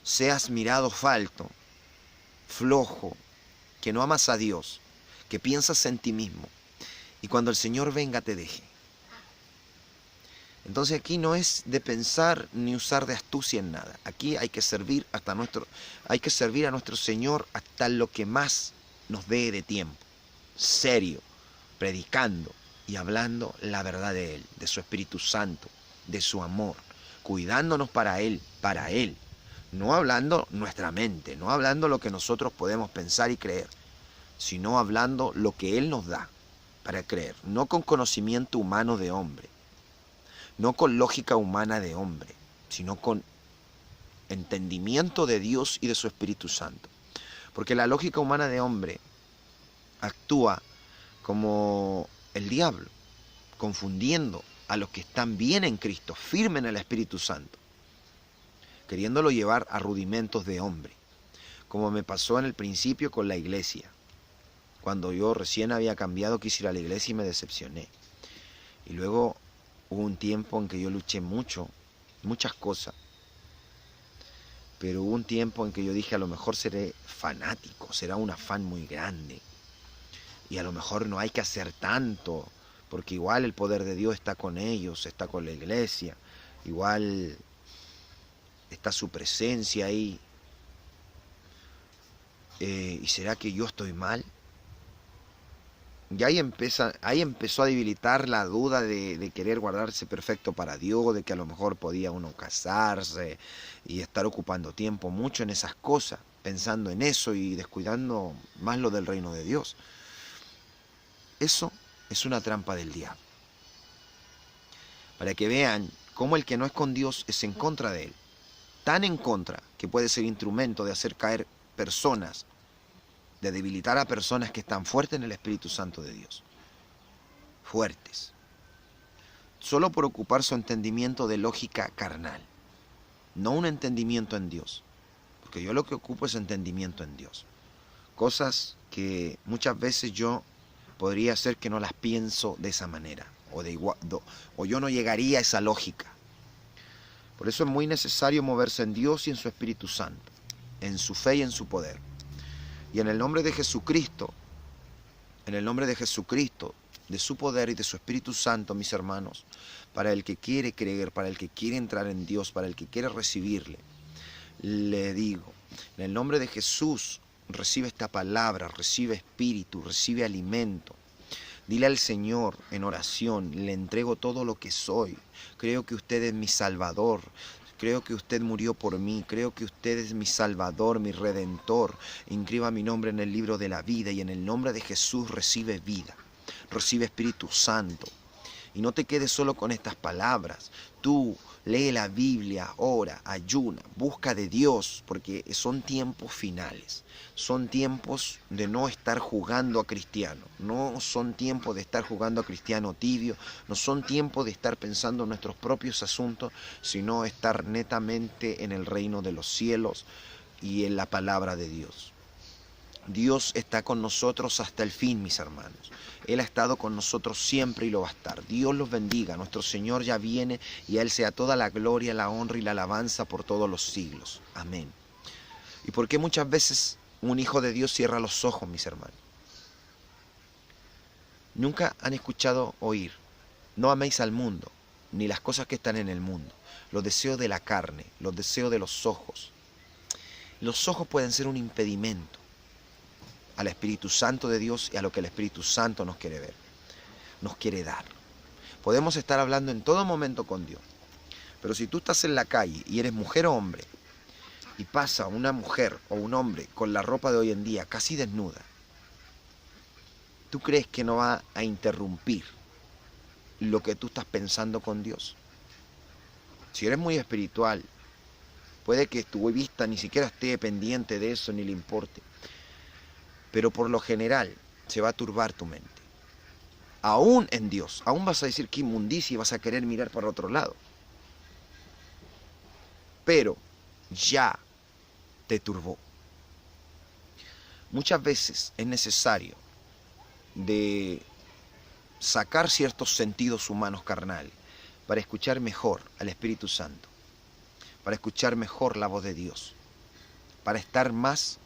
seas mirado falto, flojo, que no amas a Dios, que piensas en ti mismo, y cuando el Señor venga te deje. Entonces aquí no es de pensar ni usar de astucia en nada. Aquí hay que servir hay que servir a nuestro Señor hasta lo que más nos dé de tiempo, serio, predicando y hablando la verdad de Él, de su Espíritu Santo, de su amor, cuidándonos para Él, no hablando nuestra mente, no hablando lo que nosotros podemos pensar y creer, sino hablando lo que Él nos da para creer, no con conocimiento humano de hombre, no con lógica humana de hombre, sino con entendimiento de Dios y de su Espíritu Santo. Porque la lógica humana de hombre actúa como el diablo, confundiendo a los que están bien en Cristo, firmes en el Espíritu Santo, queriéndolo llevar a rudimentos de hombre, como me pasó en el principio con la iglesia. Cuando yo recién había cambiado, quise ir a la iglesia y me decepcioné. Y luego hubo un tiempo en que yo luché muchas cosas. Pero hubo un tiempo en que yo dije, a lo mejor seré fanático, será un afán muy grande. Y a lo mejor no hay que hacer tanto, porque igual el poder de Dios está con ellos, está con la iglesia. Igual está su presencia ahí. ¿Y será que yo estoy mal? Y ahí empezó a debilitar la duda de querer guardarse perfecto para Dios, de que a lo mejor podía uno casarse y estar ocupando tiempo mucho en esas cosas, pensando en eso y descuidando más lo del reino de Dios. Eso es una trampa del diablo. Para que vean cómo el que no es con Dios es en contra de él. Tan en contra que puede ser instrumento de hacer caer personas, de debilitar a personas que están fuertes en el Espíritu Santo de Dios. Fuertes. Solo por ocupar su entendimiento de lógica carnal. No un entendimiento en Dios. Porque yo lo que ocupo es entendimiento en Dios. Cosas que muchas veces yo podría ser que no las pienso de esa manera. O yo no llegaría a esa lógica. Por eso es muy necesario moverse en Dios y en su Espíritu Santo. En su fe y en su poder. Y en el nombre de Jesucristo, de su poder y de su Espíritu Santo, mis hermanos, para el que quiere creer, para el que quiere entrar en Dios, para el que quiere recibirle, le digo, en el nombre de Jesús, recibe esta palabra, recibe espíritu, recibe alimento. Dile al Señor en oración, le entrego todo lo que soy. Creo que usted es mi Salvador. Creo que usted murió por mí, creo que usted es mi Salvador, mi Redentor. Inscriba mi nombre en el libro de la vida y en el nombre de Jesús recibe vida, recibe Espíritu Santo. Y no te quedes solo con estas palabras. Tú lee la Biblia, ora, ayuna, busca de Dios, porque son tiempos finales. Son tiempos de no estar jugando a cristiano. No son tiempos de estar jugando a cristiano tibio. No son tiempos de estar pensando en nuestros propios asuntos, sino estar netamente en el reino de los cielos y en la palabra de Dios. Dios está con nosotros hasta el fin, mis hermanos. Él ha estado con nosotros siempre y lo va a estar. Dios los bendiga. Nuestro Señor ya viene y a Él sea toda la gloria, la honra y la alabanza por todos los siglos. Amén. ¿Y por qué muchas veces un hijo de Dios cierra los ojos, mis hermanos? Nunca han escuchado oír: no améis al mundo, ni las cosas que están en el mundo, los deseos de la carne, los deseos de los ojos. Los ojos pueden ser un impedimento al Espíritu Santo de Dios y a lo que el Espíritu Santo nos quiere ver, nos quiere dar. Podemos estar hablando en todo momento con Dios, pero si tú estás en la calle y eres mujer o hombre, y pasa una mujer o un hombre con la ropa de hoy en día casi desnuda, ¿tú crees que no va a interrumpir lo que tú estás pensando con Dios? Si eres muy espiritual, puede que tu vista ni siquiera esté pendiente de eso ni le importe, pero por lo general se va a turbar tu mente. Aún en Dios, aún vas a decir que inmundicia y vas a querer mirar para otro lado. Pero ya te turbó. Muchas veces es necesario de sacar ciertos sentidos humanos carnales para escuchar mejor al Espíritu Santo, para escuchar mejor la voz de Dios, para estar más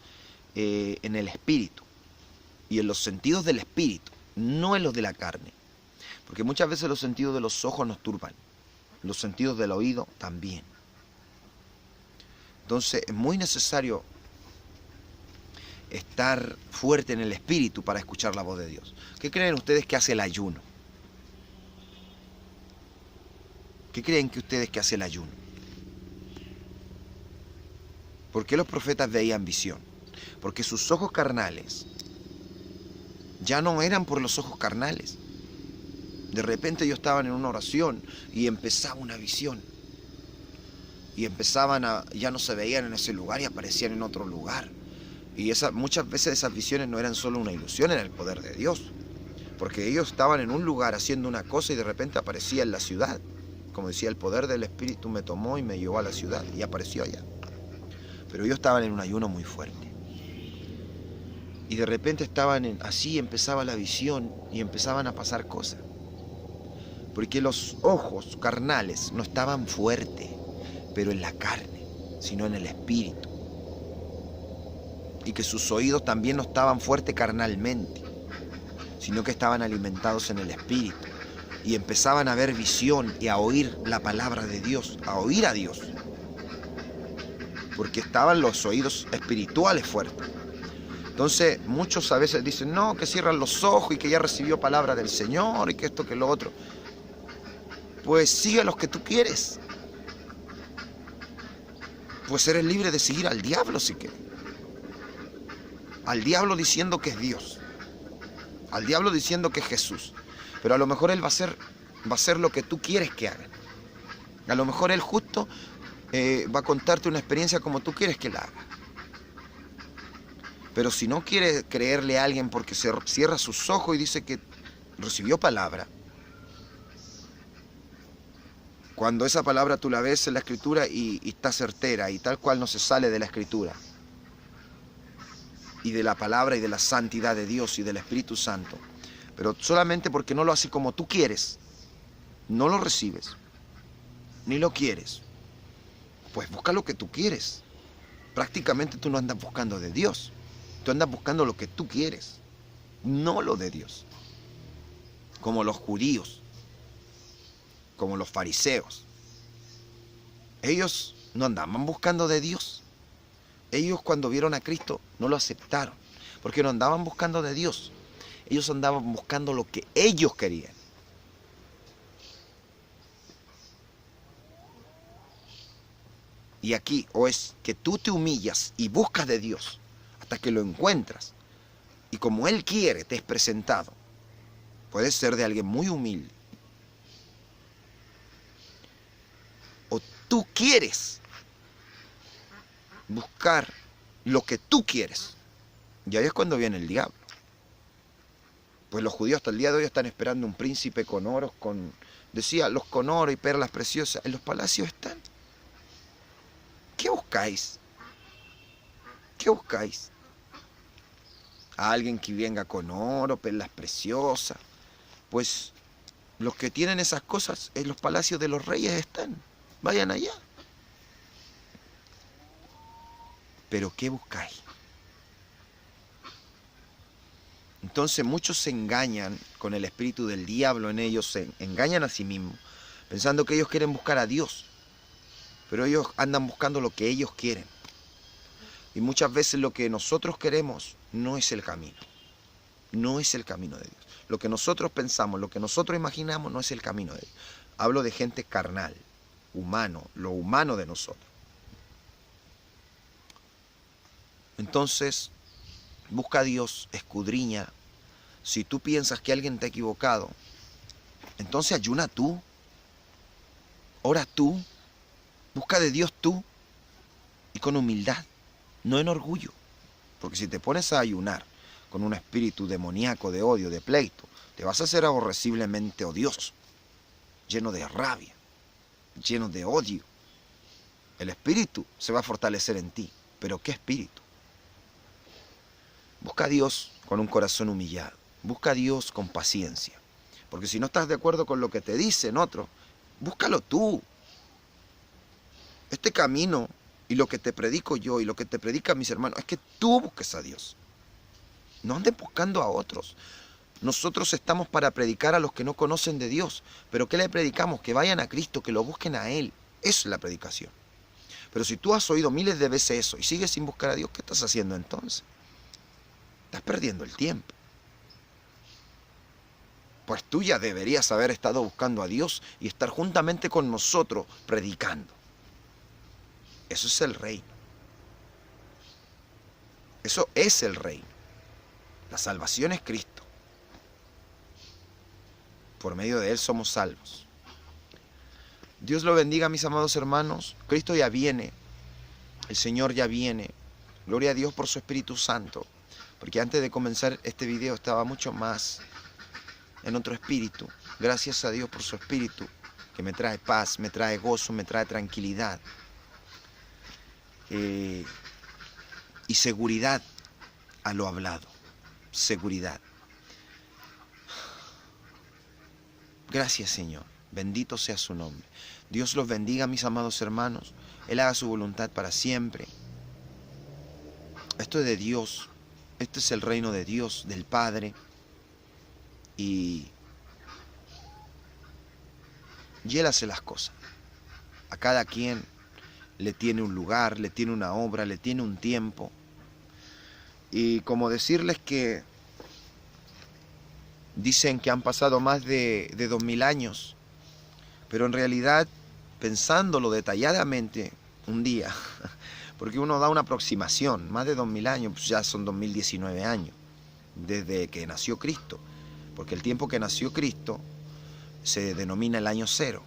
en el espíritu y en los sentidos del espíritu, no en los de la carne. Porque muchas veces los sentidos de los ojos nos turban, los sentidos del oído también. Entonces es muy necesario estar fuerte en el espíritu para escuchar la voz de Dios. ¿Qué creen ustedes que hace el ayuno? ¿Qué creen que ustedes que hace el ayuno? ¿Por qué los profetas veían visión? Porque sus ojos carnales ya no eran por los ojos carnales. De repente ellos estaban en una oración y empezaba una visión. Y ya no se veían en ese lugar y aparecían en otro lugar. Y muchas veces esas visiones no eran solo una ilusión, era el poder de Dios. Porque ellos estaban en un lugar haciendo una cosa y de repente aparecía en la ciudad. Como decía, el poder del Espíritu me tomó y me llevó a la ciudad y apareció allá. Pero ellos estaban en un ayuno muy fuerte. Y de repente así empezaba la visión y empezaban a pasar cosas. Porque los ojos carnales no estaban fuertes, pero en la carne, sino en el espíritu. Y que sus oídos también no estaban fuertes carnalmente, sino que estaban alimentados en el espíritu. Y empezaban a ver visión y a oír la palabra de Dios, a oír a Dios. Porque estaban los oídos espirituales fuertes. Entonces muchos a veces dicen, no, que cierran los ojos y que ya recibió palabra del Señor y que esto, que lo otro. Pues sigue los que tú quieres. Pues eres libre de seguir al diablo si quieres. Al diablo diciendo que es Dios. Al diablo diciendo que es Jesús. Pero a lo mejor él va a hacer lo que tú quieres que haga. A lo mejor él justo va a contarte una experiencia como tú quieres que la haga. Pero si no quiere creerle a alguien porque se cierra sus ojos y dice que recibió palabra, cuando esa palabra tú la ves en la Escritura y está certera y tal cual no se sale de la Escritura y de la palabra y de la santidad de Dios y del Espíritu Santo, pero solamente porque no lo hace como tú quieres, no lo recibes, ni lo quieres, pues busca lo que tú quieres. Prácticamente tú no andas buscando de Dios, tú andas buscando lo que tú quieres, no lo de Dios. Como los judíos, como los fariseos. Ellos no andaban buscando de Dios. Ellos cuando vieron a Cristo no lo aceptaron, porque no andaban buscando de Dios. Ellos andaban buscando lo que ellos querían. Y aquí, o es que tú te humillas y buscas de Dios hasta que lo encuentras, y como Él quiere te es presentado. Puede ser de alguien muy humilde. O tú quieres buscar lo que tú quieres. Y ahí es cuando viene el diablo. Pues los judíos hasta el día de hoy están esperando un príncipe con oros, decía, los con oro y perlas preciosas. En los palacios están. ¿Qué buscáis? ¿Qué buscáis? A alguien que venga con oro, perlas preciosas. Pues los que tienen esas cosas en los palacios de los reyes están. Vayan allá. Pero ¿qué buscáis? Entonces muchos se engañan con el espíritu del diablo en ellos, se engañan a sí mismos, pensando que ellos quieren buscar a Dios. Pero ellos andan buscando lo que ellos quieren. Y muchas veces lo que nosotros queremos no es el camino. No es el camino de Dios. Lo que nosotros pensamos, lo que nosotros imaginamos no es el camino de Dios. Hablo de gente carnal, humano, lo humano de nosotros. Entonces, busca a Dios, escudriña. Si tú piensas que alguien te ha equivocado, entonces ayuna tú, ora tú, busca de Dios tú y con humildad, no en orgullo. Porque si te pones a ayunar con un espíritu demoníaco de odio, de pleito, te vas a hacer aborreciblemente odioso, lleno de rabia, lleno de odio. El espíritu se va a fortalecer en ti, pero ¿qué espíritu? Busca a Dios con un corazón humillado, busca a Dios con paciencia, porque si no estás de acuerdo con lo que te dicen otros, búscalo tú. Este camino y lo que te predico yo y lo que te predican mis hermanos es que tú busques a Dios. No andes buscando a otros. Nosotros estamos para predicar a los que no conocen de Dios. ¿Pero qué le predicamos? Que vayan a Cristo, que lo busquen a Él. Eso es la predicación. Pero si tú has oído miles de veces eso y sigues sin buscar a Dios, ¿qué estás haciendo entonces? Estás perdiendo el tiempo. Pues tú ya deberías haber estado buscando a Dios y estar juntamente con nosotros predicando. Eso es el reino. Eso es el reino. La salvación es Cristo. Por medio de Él somos salvos. Dios lo bendiga, mis amados hermanos. Cristo ya viene. El Señor ya viene. Gloria a Dios por su Espíritu Santo. Porque antes de comenzar este video estaba mucho más en otro espíritu. Gracias a Dios por su Espíritu, que me trae paz, me trae gozo, me trae tranquilidad. Y seguridad a lo hablado. Seguridad. Gracias, Señor. Bendito sea su nombre. Dios los bendiga, mis amados hermanos. Él haga su voluntad para siempre. Esto es de Dios. Este es el reino de Dios, del Padre. Y Él hace las cosas. A cada quien le tiene un lugar, le tiene una obra, le tiene un tiempo. Y como decirles que dicen que han pasado más de 2000 años, pero en realidad, pensándolo detalladamente, un día, porque uno da una aproximación, más de 2000 años, pues ya son 2019 años, desde que nació Cristo, porque el tiempo que nació Cristo se denomina el año cero,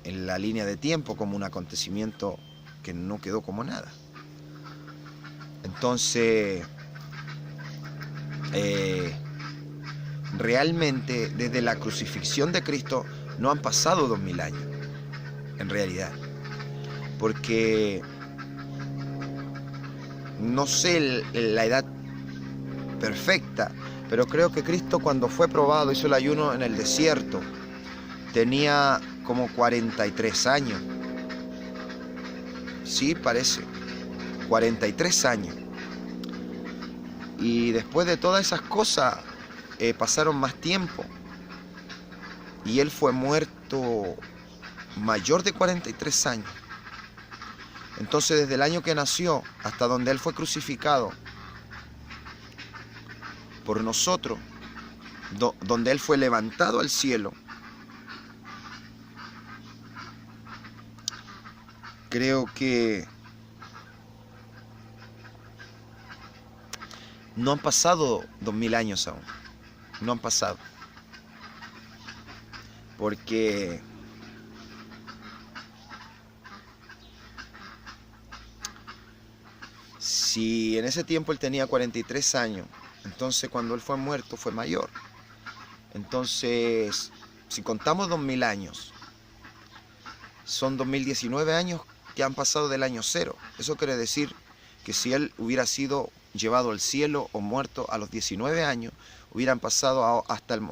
en la línea de tiempo como un acontecimiento que no quedó como nada. Entonces, realmente desde la crucifixión de Cristo no han pasado 2000 años, en realidad, porque no sé la edad perfecta, pero creo que Cristo cuando fue probado, hizo el ayuno en el desierto, tenía como 43 años. Sí, parece, 43 años. Y después de todas esas cosas, pasaron más tiempo. Y Él fue muerto mayor de 43 años. Entonces, desde el año que nació hasta donde Él fue crucificado por nosotros, donde Él fue levantado al cielo, creo que no han pasado 2000 años aún. No han pasado. Porque si en ese tiempo Él tenía 43 años, entonces cuando Él fue muerto fue mayor. Entonces, si contamos 2000 años, son 2019 años que han pasado del año cero. Eso quiere decir que si Él hubiera sido llevado al cielo o muerto a los 19 años, hubieran pasado hasta el...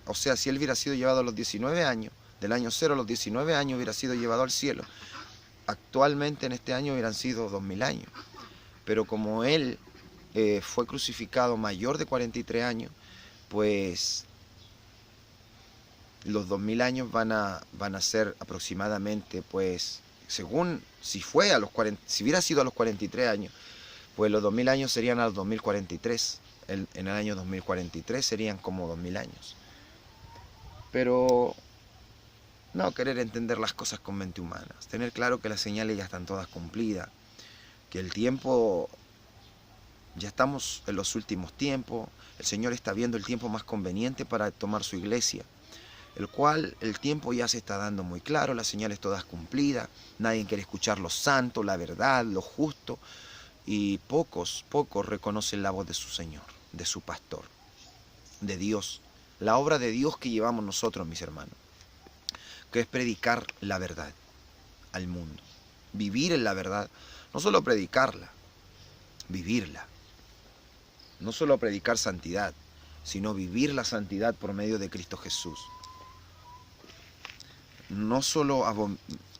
o sea, si Él hubiera sido llevado a los 19 años, del año cero a los 19 años hubiera sido llevado al cielo. Actualmente en este año hubieran sido 2000 años. Pero como Él fue crucificado mayor de 43 años, pues los 2000 años van a ser aproximadamente, pues, según, si hubiera sido a los 43 años, pues los 2000 años serían a los 2043. En el año 2043 serían como 2000 años. Pero no querer entender las cosas con mente humana. Tener claro que las señales ya están todas cumplidas. Que el tiempo, ya estamos en los últimos tiempos. El Señor está viendo el tiempo más conveniente para tomar su iglesia. El cual el tiempo ya se está dando muy claro. Las señales todas cumplidas. Nadie quiere escuchar lo santo, la verdad, lo justo. Y pocos reconocen la voz de su Señor, de su pastor, de Dios. La obra de Dios que llevamos nosotros, mis hermanos, que es predicar la verdad al mundo. Vivir en la verdad, no solo predicarla, vivirla. No solo predicar santidad, sino vivir la santidad por medio de Cristo Jesús. No solo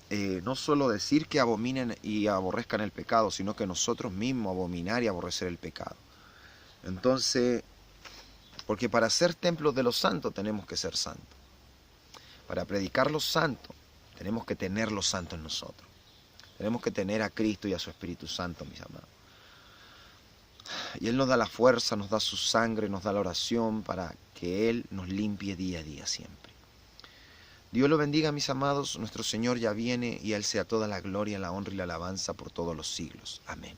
no solo decir que abominen y aborrezcan el pecado, sino que nosotros mismos abominar y aborrecer el pecado. Entonces, porque para ser templos de los santos tenemos que ser santos. Para predicar los santos tenemos que tener los santos en nosotros. Tenemos que tener a Cristo y a su Espíritu Santo, mis amados. Y Él nos da la fuerza, nos da su sangre, nos da la oración para que Él nos limpie día a día siempre. Dios lo bendiga, mis amados. Nuestro Señor ya viene y a Él sea toda la gloria, la honra y la alabanza por todos los siglos. Amén.